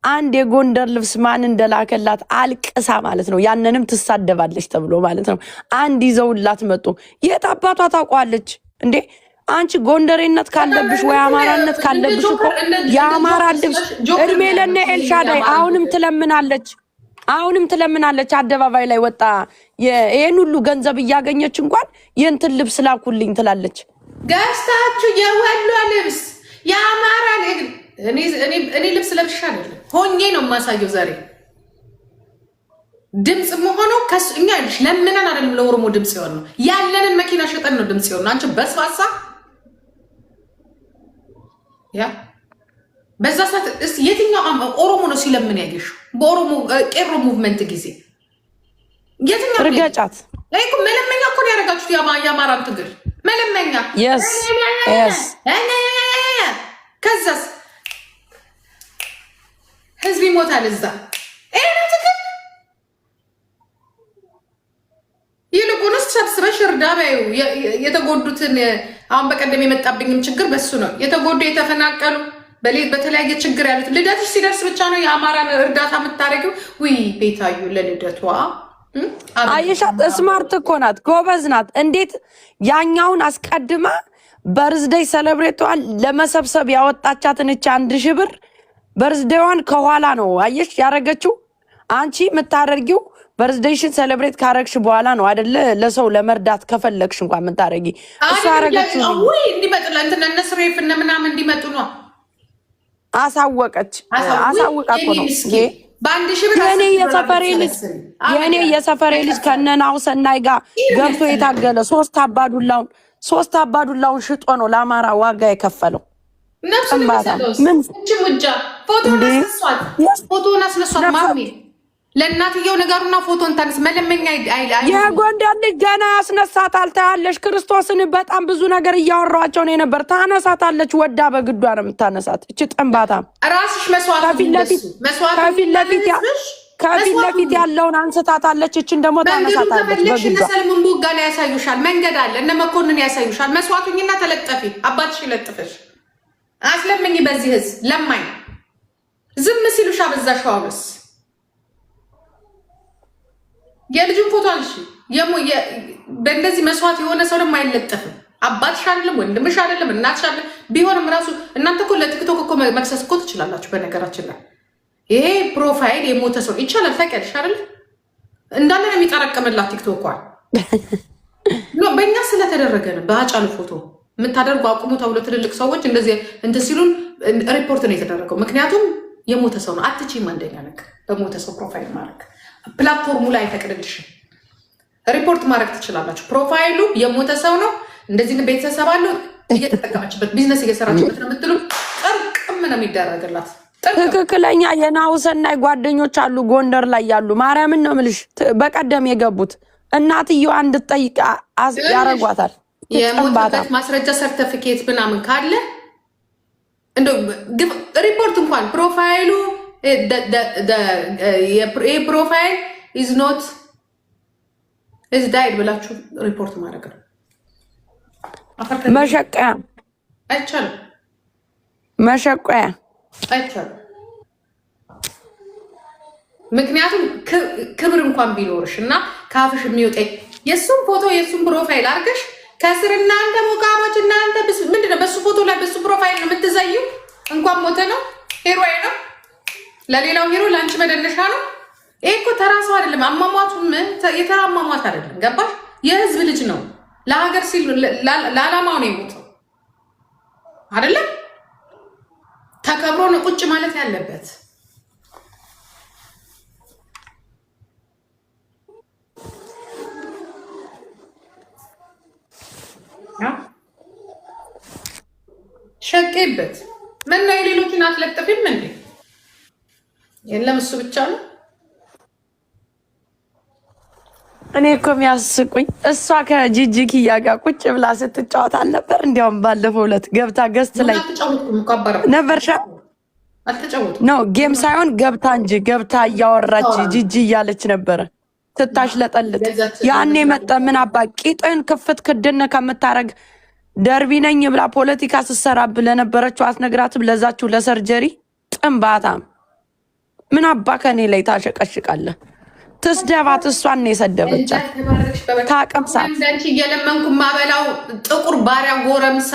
አንድ የጎንደር ልብስ ማን እንደላከላት አልቅሳ ማለት ነው። ያንንም ትሳደባለች ተብሎ ማለት ነው። አንድ ይዘውላት መጡ። የት አባቷ ታውቋለች እንዴ? አንቺ ጎንደሬነት ካለብሽ ወይ አማራነት ካለብሽ እኮ የአማራ ልብስ እድሜ ለነ ኤልሻዳይ አሁንም ትለምናለች። አደባባይ ላይ ወጣ ይሄን ሁሉ ገንዘብ እያገኘች እንኳን የእንትን ልብስ ላኩልኝ ትላለች።
ገዝታችሁ የወሎ ልብስ የአማራ እኔ ልብስ ለብሻ አይደለም ሆኜ ነው የማሳየው። ዛሬ ድምፅ መሆነው እኛ ልሽ ለምነን አይደለም ለኦሮሞ ድምፅ ይሆን ነው ያለንን መኪና ሸጠን ነው ድምፅ ይሆን ነው። አንቺ በስዋሳ ያ በዛ ሰዓት የትኛው ኦሮሞ ነው ሲለምን ያየሽው? በኦሮሞ ቄሮ ሙቭመንት ጊዜ የትኛው
ርገጫት
እኮ መለመኛ እኮ ነው ያደረጋችሁት። የአማራን ትግል መለመኛ ከዛስ ህዝብ ይሞታል እዛ። ይሄ ነው ትግል። ይልቁንስ ሰብስበሽ እርዳ በይው የተጎዱትን። አሁን በቀደም የመጣብኝም ችግር በሱ ነው። የተጎዱ የተፈናቀሉ በተለያየ ችግር ያሉት ልደትሽ ሲደርስ ብቻ ነው የአማራን እርዳታ የምታደርጊው። ውይ ቤታዩ ለልደቷ
አየሻት። ስማርት እኮ ናት፣ ጎበዝ ናት። እንዴት ያኛውን አስቀድማ በርዝደይ ሰለብሬቷን ለመሰብሰብ ያወጣቻትን እቻ 1000 ብር በርዝደይዋን ከኋላ ነው አየሽ ያረገችው። አንቺ የምታደርጊው በርዝደይሽን ሰለብሬት ካረግሽ በኋላ ነው አይደለ? ለሰው ለመርዳት ከፈለግሽ እንኳን የምታደርጊ እሱ ያረገችው።
እንዲመጡ ለእንትን እነስሬፍ እነ ምናምን እንዲመጡ ነው
አሳወቀች። አሳውቃ እኮ ነው የኔ የሰፈሬ ልጅ ከነናው ሰናይ ጋር ገብቶ የታገለ 3 አባዱላውን ሽጦ ነው ለአማራ ዋጋ የከፈለው።
ፎቶን አስነሷት ማሚ ለእናትየው ነገሩና ፎቶን ታንስ መለመኛ
የጎንደር ልጅ ገና ያስነሳታል። ታያለሽ ክርስቶስን በጣም ብዙ ነገር እያወራቸው ነው የነበር። ታነሳታለች፣ ወዳ በግዷ ነው የምታነሳት። እቺ ጠንባታ
ራስሽ መስዋዕት
ከፊት ለፊት ያለውን አንስታታለች። እችን ደግሞ ታነሳታለች በግዷ።
ሰልምን ቦጋ ላይ ያሳዩሻል፣ መንገድ አለ፣ እነ መኮንን ያሳዩሻል። መስዋዕቱኝና ተለጠፊ፣ አባትሽ ይለጥፍሽ። አስለምኝ በዚህ ህዝብ ለማኝ ዝም ሲሉሽ አበዛሽው። አውርስ የልጁን ፎቶ አንሺ። በእንደዚህ መስዋዕት የሆነ ሰው ደግሞ አይለጠፍም። አባትሽ አይደለም፣ ወንድምሽ አይደለም፣ እናትሽ አይደለም። ቢሆንም ራሱ እናንተ እኮ ለቲክቶክ እኮ መክሰስ እኮ ትችላላችሁ። በነገራችን ላይ ይሄ ፕሮፋይል የሞተ ሰው ይቻላል ታውቂያለሽ አይደል? እንዳለ ነው የሚጠረቅምላት ቲክቶኳል። በእኛ ስለተደረገ ነው። በአጫሉ ፎቶ የምታደርጉ አቁሙ ተብሎ ትልልቅ ሰዎች እንደዚህ እንትን ሲሉን ሪፖርት ነው የተደረገው። ምክንያቱም የሞተ ሰው ነው። አትችይም። አንደኛ ነገር በሞተ ሰው ፕሮፋይል ማድረግ ፕላትፎርሙ ላይ አይፈቅድልሽም። ሪፖርት ማድረግ ትችላላችሁ። ፕሮፋይሉ የሞተ ሰው ነው፣ እንደዚህ ቤተሰብ አለው፣ እየተጠቀመችበት ቢዝነስ እየሰራችበት ነው የምትሉ ጥርቅም ነው የሚደረግላት።
ትክክለኛ የናሁሰናይ ጓደኞች አሉ ጎንደር ላይ ያሉ። ማርያምን ነው የምልሽ። በቀደም የገቡት እናትየዋ እንድትጠይቅ ያረጓታል።
የሞተበት ማስረጃ ሰርተፊኬት ምናምን ካለ ሪፖርት እንኳን ፕሮፋይሉ ፕሮፋይል ኢዝ ኖት ኢዝ ዳይድ ብላችሁ ሪፖርት ማድረግ ነው።
መሸቀያ
አይቻልም።
መሸቀያ
አይቻልም። ምክንያቱም ክብር እንኳን ቢኖርሽ እና ከአፍሽ የሚወጣ የእሱም ፎቶ የእሱም ፕሮፋይል አድርገሽ ከስር እናንተ ሙቃሞች እናንተ ምንድነው በሱ ፎቶ ላይ በሱ ፕሮፋይል ነው የምትዘዩ። እንኳን ሞተ ነው ሄሮዬ ነው ለሌላው ሄሮ ለአንቺ መደነሻ ነው። ይሄ እኮ ተራ ሰው አይደለም። አሟሟቱም የተራ አሟሟት አይደለም። ገባሽ? የህዝብ ልጅ ነው። ለሀገር ሲል ለዓላማው ነው የሞተው አይደለም። ተከብሮ ነው ቁጭ ማለት ያለበት። ሸቄበት ምን ነው የሌሎችን አትለጥፊም እንዴ? የለም እሱ ብቻ ነው።
እኔ እኮ የሚያስቁኝ እሷ ከጂጂ ኪያ ጋር ቁጭ ብላ ስትጫወት አልነበር? እንዲያውም ባለፈው ዕለት ገብታ ገስት ላይ ነበርሻ? ኖ ጌም ሳይሆን ገብታ እንጂ ገብታ እያወራች ጂጂ እያለች ነበረ ትታሽ ለጠልጥ። ያኔ መጠ ምን አባ ቂጥን ክፍት ክድን ከምታረግ ደርቢ ነኝ ብላ ፖለቲካ ስትሰራብ ለነበረችው አትነግራትም? ለዛችሁ ለሰርጀሪ ጥንባታም ምን አባ ከኔ ላይ ታሸቀሽቃለህ? ትስደባት። እሷን ነው የሰደበቻት። ታቀምሳት።
አንቺ እየለመንኩ ማበላው ጥቁር ባሪያ ጎረምሳ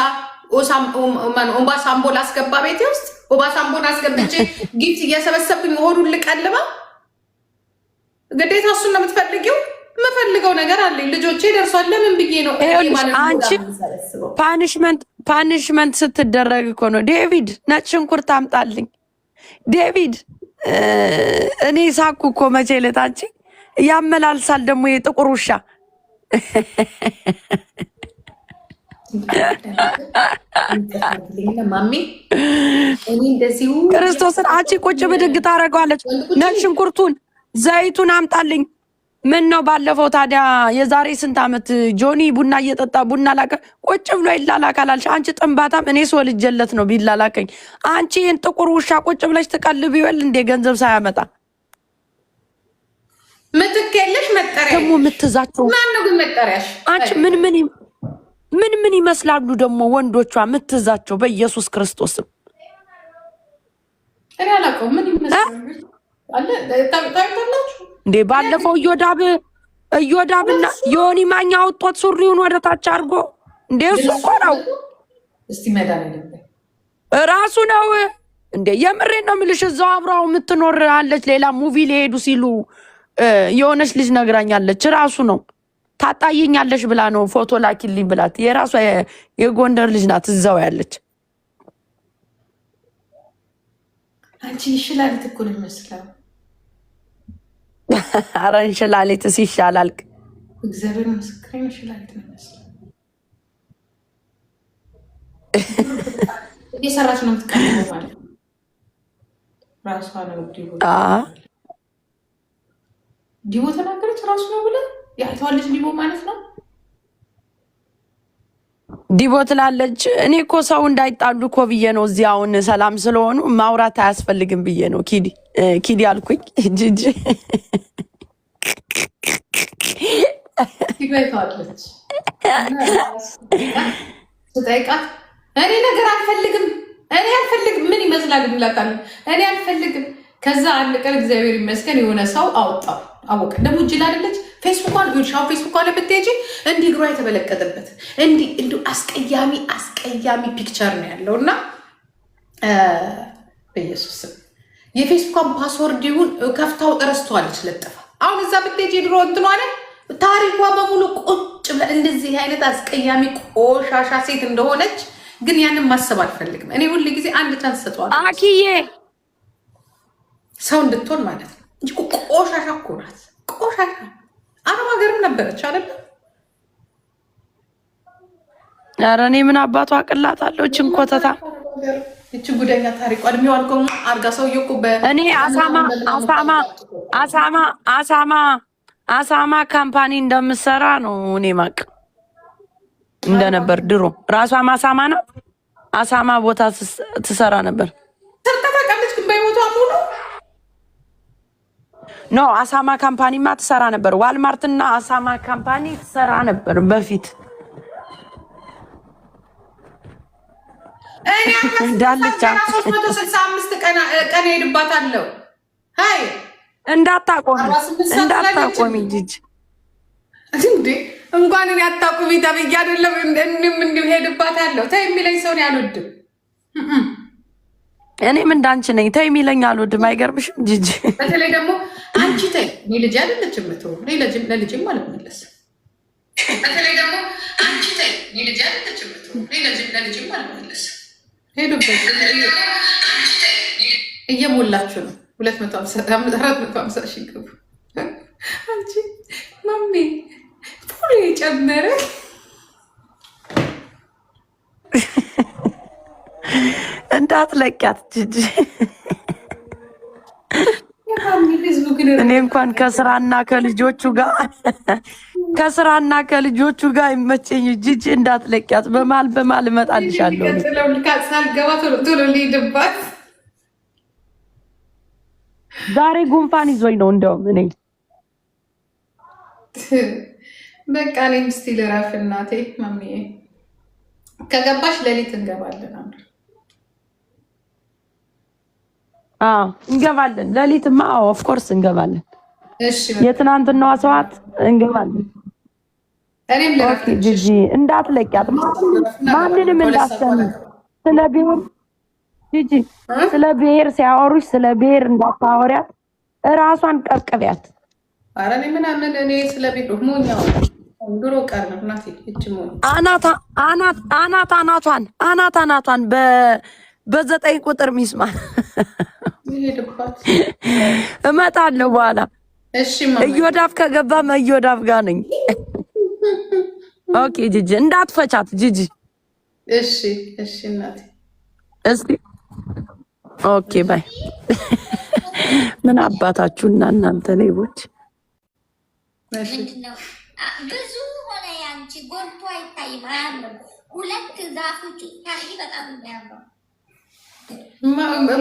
ኦባሳምቦ ላስገባ ቤቴ ውስጥ ኦባሳምቦን አስገብቼ ጊፍት እየሰበሰብኩኝ ሆዱን ልቀልባ ግዴታ እሱን ነው የምትፈልጊው? የምፈልገው ነገር አለኝ። ልጆቼ ደርሷል። ለምን ብዬ ነው
አንቺ ፓኒሽመንት ስትደረግ እኮ ነው። ዴቪድ ነጭ ሽንኩርት አምጣልኝ። ዴቪድ እኔ ሳኩ እኮ መቼ ዕለት አንቺ ያመላልሳል ደግሞ የጥቁር ውሻ ክርስቶስን አንቺ ቁጭ ብድግ ታደርገዋለች። ነጭ ሽንኩርቱን ዘይቱን አምጣልኝ። ምን ነው ባለፈው ታዲያ የዛሬ ስንት ዓመት ጆኒ ቡና እየጠጣ ቡና ላቀ ቁጭ ብሎ ይላላካል አልሽ። አንቺ ጥንባታም እኔ ሰው ልጀለት ነው ቢላላከኝ። አንቺ ይህን ጥቁር ውሻ ቁጭ ብለሽ ትቀልብ ይወል እንዴ ገንዘብ ሳያመጣ
ምትከለሽ መጠሪያ
ደግሞ ምትዛቸው
ማን ነው ግን መጠሪያሽ?
አንቺ ምን ይመስላሉ ደግሞ ወንዶቿ ምትዛቸው በኢየሱስ ክርስቶስም
እኔ አላውቀውም። ምን ይመስላሉ አለ ታውቃላችሁ
እንዴ? ባለፈው እዮዳብና ዮኒ ማኛ አውጥቶት ሱሪውን ወደ ታች አድርጎ እንዴ እሱ እኮ ነው
እስቲ መዳን አይደለም
ራሱ ነው እንዴ? የምሬን ነው የምልሽ። እዛው አብራው የምትኖር አለች። ሌላ ሙቪ ሊሄዱ ሲሉ የሆነች ልጅ ነግራኛለች። ራሱ ነው ታጣየኛለሽ ብላ ነው ፎቶ ላኪልኝ ብላት። የራሷ የጎንደር ልጅ ናት እዛው ያለች።
አንቺ ይሽላልት እኮ ነው የሚመስለው።
ኧረ እንሽላሊትስ ይሻላል።
እግዚአብሔር ምስክሬ ይሽላልት ነው የሚመስለው። እየሰራች ነው የምትቀጥለው ማለት ነው። ራሷ ነው ዲቦ ተናገረች። ራሱ ነው ብለ ያይተዋለች ዲቦ ማለት ነው።
ዲቦ ትላለች። እኔ እኮ ሰው እንዳይጣሉ እኮ ብዬ ነው እዚህ አሁን ሰላም ስለሆኑ ማውራት አያስፈልግም ብዬ ነው። ኪዲ አልኩኝ ጂጂ
ይባይታለች። ስጠይቃት እኔ ነገር አልፈልግም ምን ይመስላል እንላታለ። እኔ አልፈልግም። ከዛ አንድ ቀን እግዚአብሔር ይመስገን የሆነ ሰው አወጣው አወቀ። ደግሞ እጅል አይደለች ፌስቡኳን ሻው ፌስቡኳን ብትሄጂ እንዲህ እግሯ የተበለቀጠበት እንዲሁ አስቀያሚ ፒክቸር ነው ያለው። እና በኢየሱስ የፌስቡክን ፓስወርድ ይሁን ከፍታው እረስተዋለች ለጥፋ። አሁን እዛ ብትሄጂ ድሮ እንትኗ አለ ታሪኳ በሙሉ ቁጭ ብላ እንደዚህ አይነት አስቀያሚ ቆሻሻ ሴት እንደሆነች ግን ያንን ማሰብ አልፈልግም። እኔ ሁሉ ጊዜ አንድ ቻንስ ሰጠዋለሁ
አኪዬ
ሰው እንድትሆን ማለት ነው እንጂ ቆሻሻ እኮ ናት። ቆሻሻ አረብ ሀገርም ነበረች አይደለ?
ኧረ እኔ ምን አባቷ አቅላታለሁ እችን ኮተታ
እቺ ጉደኛ ታሪኳ እድሜዋን እኮ አርጋ ሰውዬው እኮ
እኔ አሳማ ካምፓኒ እንደምሰራ ነው እኔ ማቅ እንደነበር ድሮ ራሷም አሳማ ናት። አሳማ ቦታ ትሰራ ነበር።
ተርታታቀለች ግን በህይወቷ ሙሉ
ኖ አሳማ ካምፓኒማ ትሰራ ነበር። ዋልማርትና አሳማ ካምፓኒ ትሰራ ነበር በፊት።
እኔ እንዳልቻ 365 ቀን ሄድባታለሁ። ሃይ
እንዳታቆሚ ጂጂ
እንዴ እንኳን እኔ አታቁሚ ተብዬ አይደለም እንዲሁ ሄድባታለሁ። ተይ የሚለኝ ሰው አልወድም።
እኔም እንዳንቺ ነኝ። ተይ የሚለኝ አልወድም። አይገርምሽም ጂጂ?
በተለይ ደግሞ አንቺ ተይ እኔ ልጅ አይደለችም የምትሆን ለልጅም አልመለስም። በተለይ ደግሞ አንቺ ተይ እኔ ልጅ አይደለችም የምትሆን ለልጅም አልመለስም። ሄዱበት እየሞላችሁ ነው 250 ሺህ ገቡ። አንቺ ማሜ ፉሉ የጨመረ
እንዳትለቂያት ጂጂ። እኔ እንኳን ከስራና ከልጆቹ ጋር ይመቸኝ። ጂጂ እንዳትለቂያት። በማል እመጣልሻለሁ።
ሳልገባ ቶሎ ልሂድባት።
ዛሬ ጉንፋን ይዞኝ ነው እንደውም እኔ
በቃ እኔም እስኪ ልረፍ እናቴ። ማሚዬ ከገባሽ ሌሊት እንገባለን።
እንገባለን። ሌሊትማ ኦፍኮርስ እንገባለን። የትናንትናዋ ሰዓት እንገባለን።
እኔም ልረፍ
ጂጂ እንዳትለቂያት። ማንንም እንዳትሰሚ። ጂጂ ስለ ብሔር ሲያወሩሽ ስለ ብሔር እንዳታወሪያት። እራሷን ቀብቀቢያት።
ኧረ እኔ ምናምን እኔ ስለ ብሔር ሞኛው ድሮ ቀር ነው እናቴ። እቺ ሞኝ አናቷን በ9 ቁጥር ሚስማ
ይሄድባት እመጣለሁ በኋላ።
እሺ
እዮዳፍ ከገባ እዮዳፍ ጋር ነኝ። ኦኬ ጂጂ እንዳትፈቻት ጂጂ።
እሺ እናቴ
እስቲ ኦኬ ባይ። ምን አባታችሁና እናንተ ሌቦች።
ብዙ ሆነ ያንቺ ጎልቶ አይታይም። አያምርም። 2 ዛፎች ታይ በጣም የሚያምረው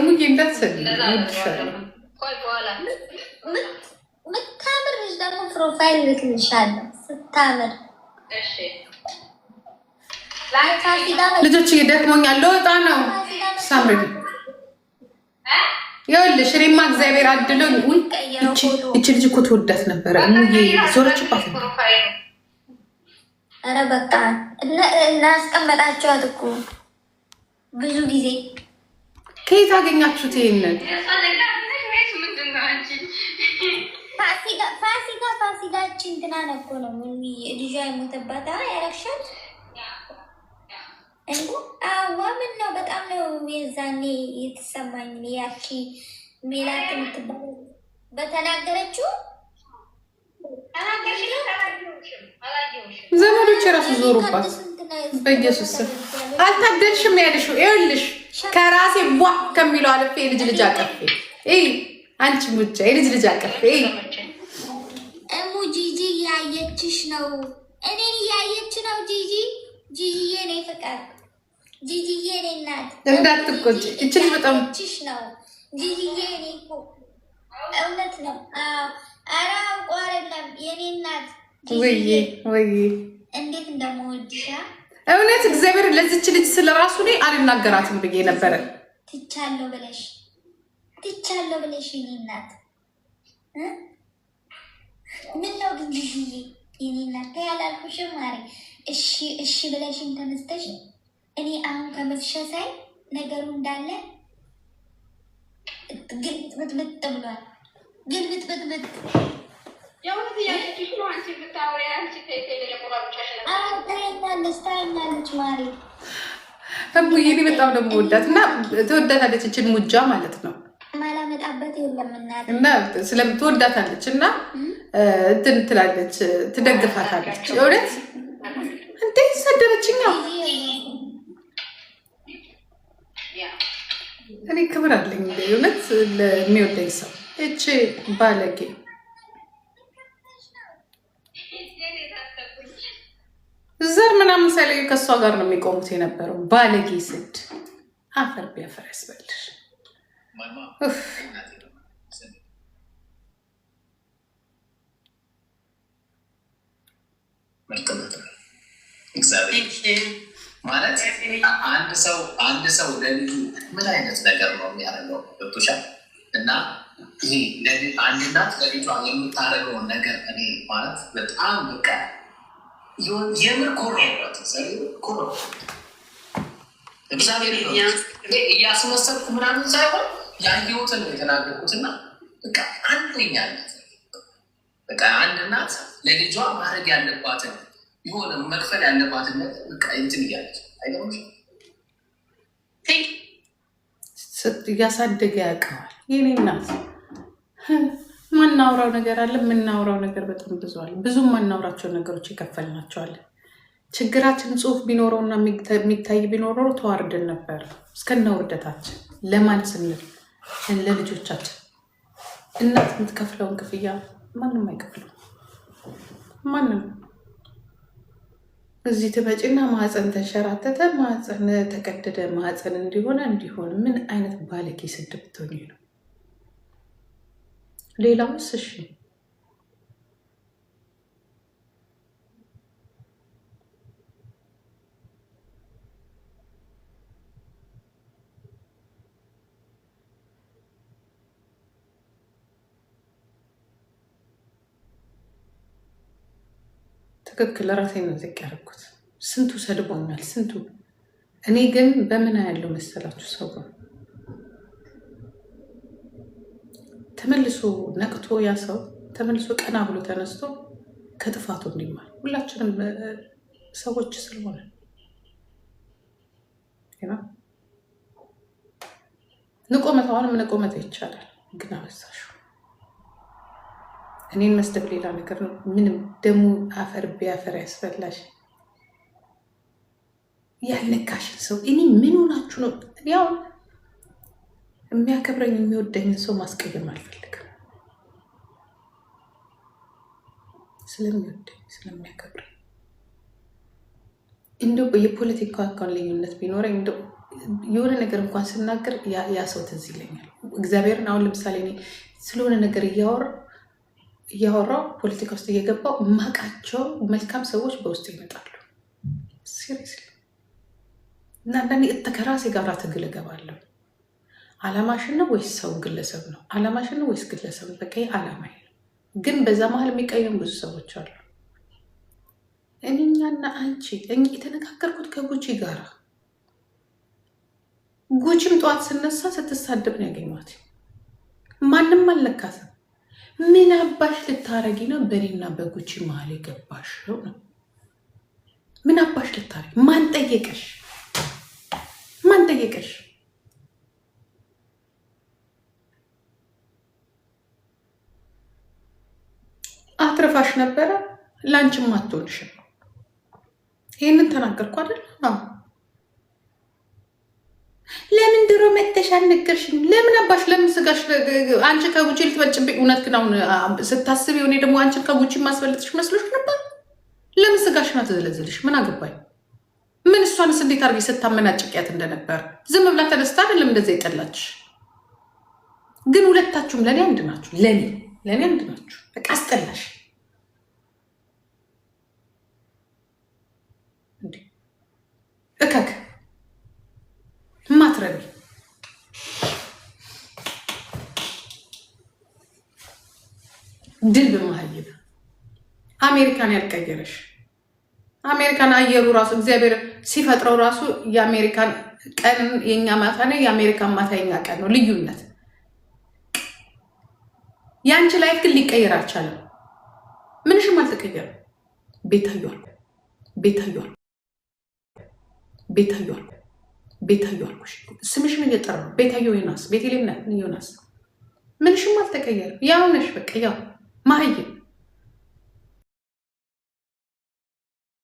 ሙዬ እንዳትሰሚ
ምታምር ልጅ ደግሞ ፕሮፋይል ልክልሻለሁ ስታምር።
ልጆች እየደክሞኛል ልወጣ ነው። ሳምሪ ይኸውልሽ እኔማ እግዚአብሔር አድሎኝ እቺ ልጅ እኮ ትወዳት ነበረ። ሙዬ ዞረችባት።
ኧረ በቃ እናስቀመጣችኋት እኮ ብዙ ጊዜ።
ከየት አገኛችሁት ይሄንን?
ፋሲካችን ትናንት እኮ ነው ልጇ የሞተባት ያረግሻት እንዴ? አዋ ምን ነው በጣም ነው የዛኔ የተሰማኝ። ያቺ ሜላት የምትባለው በተናገረችው
ዘመዶች የራሱ ዞሩባት። በኢየሱስ ስም አልታደልሽም ያልሽው ይኸውልሽ ከራሴ ቧ ከሚለው አልፌ የልጅ አቀፌ አንቺ ሙጫ የልጅ አቀፌ
እሙ ጂጂ ያየችሽ ነው። እኔን እያየች ነው ጂጂዬ ነው ፍቃድ ጂጂዬ እኔ እናት
እንዳትቆጭ። እቺ ልጅ በጣም
ችሽ ነው ጂጂዬ እኔ እኮ እውነት ነው። ኧረ አውቆ አይደለም የኔ እናት
ወይ
እንዴት እንደምወድሻ
እውነት እግዚአብሔር ለዚች ልጅ ስለራሱ እኔ አልናገራትም ብዬ ነበረ።
ትቻለሁ ብለሽ የኔ እናት ምን ነው ግን ጂጂዬ የኔ እናት ያላልኩሽም ማሪ እሺ ብለሽኝ ተነስተሽ እኔ አሁን ከመፍሻ ሳይ ነገሩ እንዳለ ግልብጥብጥብጥ ብሏል። ግልብጥብጥብጥ ታይኛለች ማሪ
እሙዬ እኔ በጣም ደግሞ ወዳት እና ትወዳታለች። እችን ሙጃ ማለት ነው
ማላመጣበት የለም
እና ስለምትወዳታለች እና እንትን ትላለች፣ ትደግፋታለች። እውነት እንዴ ሰደበችኛ። እኔ ክብር አለኝ እውነት ለሚወደኝ ሰው። እቺ ባለጌ ዘር ምናምን ሳይለዩ ከእሷ ጋር ነው የሚቆሙት የነበረው። ባለጌ ስድ አፈር ቢያፈር ያስበልሽ።
ማለት አንድ ሰው ለልጁ ምን አይነት ነገር ነው የሚያደርገው? ገብቶሻል? እና ይሄ አንድ እናት ለልጇ የምታደርገውን ነገር እኔ ማለት በጣም በቃ የምር ኮራባት ኮራ እግዚአብሔር እያስመሰልኩ ምናምን ሳይሆን ያየሁትን ነው የተናገርኩትና በቃ አንደኛነት በቃ አንድ እናት ለልጇ ማድረግ ያለባትን የሆነ መክፈል ያለባትን በቃ እንትን እያለች አይገርምሽ?
እያሳደገ ያውቀዋል። የኔ እናት ማናውራው ነገር አለ። የምናውራው ነገር በጣም ብዙ አለ። ብዙ ማናውራቸው ነገሮች ይከፈልናቸዋለን። ችግራችን ጽሁፍ ቢኖረውና የሚታይ ቢኖረው ተዋርደን ነበር እስከነ ውርደታችን። ለማን ስንል? ለልጆቻችን። እናት የምትከፍለውን ክፍያ ማንም አይከፍለው። ማንም እዚህ ትመጪና ማህፀን ተንሸራተተ፣ ማህፀን ተቀደደ፣ ማህፀን እንዲሆን ምን አይነት ባለጌ ስድ ብትሆኚ ነው? ሌላውስ እሺ ትክክል። ራሴን ነው ዝቅ ያደረኩት። ስንቱ ሰድቦኛል፣ ስንቱ። እኔ ግን በምን ያለው መሰላችሁ? ሰው ተመልሶ ነቅቶ ያ ሰው ተመልሶ ቀና ብሎ ተነስቶ ከጥፋቱ እንዲማር ሁላችንም ሰዎች ስለሆነ ንቆመት፣ አሁንም ንቆመት ይቻላል። ግን አበዛሹ። እኔን መስደብ ሌላ ነገር ነው። ምንም ደሙ አፈር ቢያፈር ያስፈላሽ። ያልነካሽን ሰው እኔ ምን ሆናችሁ ነው? ያው የሚያከብረኝ የሚወደኝን ሰው ማስቀየም አልፈልግም። ስለሚወደኝ ስለሚያከብረኝ እንደው የፖለቲካ አካን ልዩነት ቢኖረኝ እንደው የሆነ ነገር እንኳን ስናገር ያ ሰው ትዝ ይለኛል። እግዚአብሔርን አሁን ለምሳሌ እኔ ስለሆነ ነገር እያወራው ፖለቲካ ውስጥ እየገባው ማቃቸው መልካም ሰዎች በውስጥ ይመጣሉ። ሲሪየስሊ እና አንዳንዴ ከራሴ ጋር ትግል እገባለሁ። አላማሽን ነው ወይስ ሰው ግለሰብ ነው? አላማሽን ነው ወይስ ግለሰብ? በቃ አላማዬ ነው። ግን በዛ መሀል የሚቀየሙ ብዙ ሰዎች አሉ። እኛና አንቺ የተነጋገርኩት ከጉቺ ጋር ጉቺም ጠዋት ስነሳ ስትሳደብ ነው ያገኘኋት። ማንም አልነካትም። ምን አባሽ ልታረጊ ነው በእኔና በጉቺ መሀል የገባሽው ነው? ምን አባሽ ልታረጊ? ማን ጠየቀሽ? ማን ጠየቀሽ? አትረፋሽ ነበረ። ላንቺም አትሆንሽም። ይህንን ተናገርኩ አይደል? ለምን ድሮ መተሽ አልነገርሽኝ? ለምን አባሽ? ለምን ስጋሽ? አንቺ ከጉቺ ልትበልጭብኝ? እውነት ግን አሁን ስታስብ የሆነ ደግሞ አንቺን ከጉቺ ማስበለጥሽ መስሎሽ ነበር? ለምን ስጋሽን አትዘለዝልሽ? ምን አገባኝ? ምን እሷንስ እንዴት አድርጌ ስታመናጭቂያት እንደነበር ዝም ብላ ተነስታ አይደለም እንደዛ ይጠላች። ግን ሁለታችሁም ለእኔ አንድ ናችሁ። ለእኔ አንድ ናችሁ። በቃ አስጠላሽ። እከክ ማትረቢ ድል በማህይብ አሜሪካን ያልቀየረሽ አሜሪካን አየሩ ራሱ እግዚአብሔር ሲፈጥረው ራሱ የአሜሪካን ቀን የኛ ማታ ነው፣ የአሜሪካን ማታ የኛ ቀን ነው። ልዩነት የአንቺ ላይፍ ግን ሊቀየር አልቻለም። ምንሽም አልተቀየረም። ቤታዩዋል ቤታዩዋል ቤታዩዋል ቤታዩዋል ስምሽን እየጠራ ቤታዩ ዮናስ ቤቴሌም ዮናስ ምንሽም አልተቀየረም። ያው ነሽ በቃ ያው ማህየ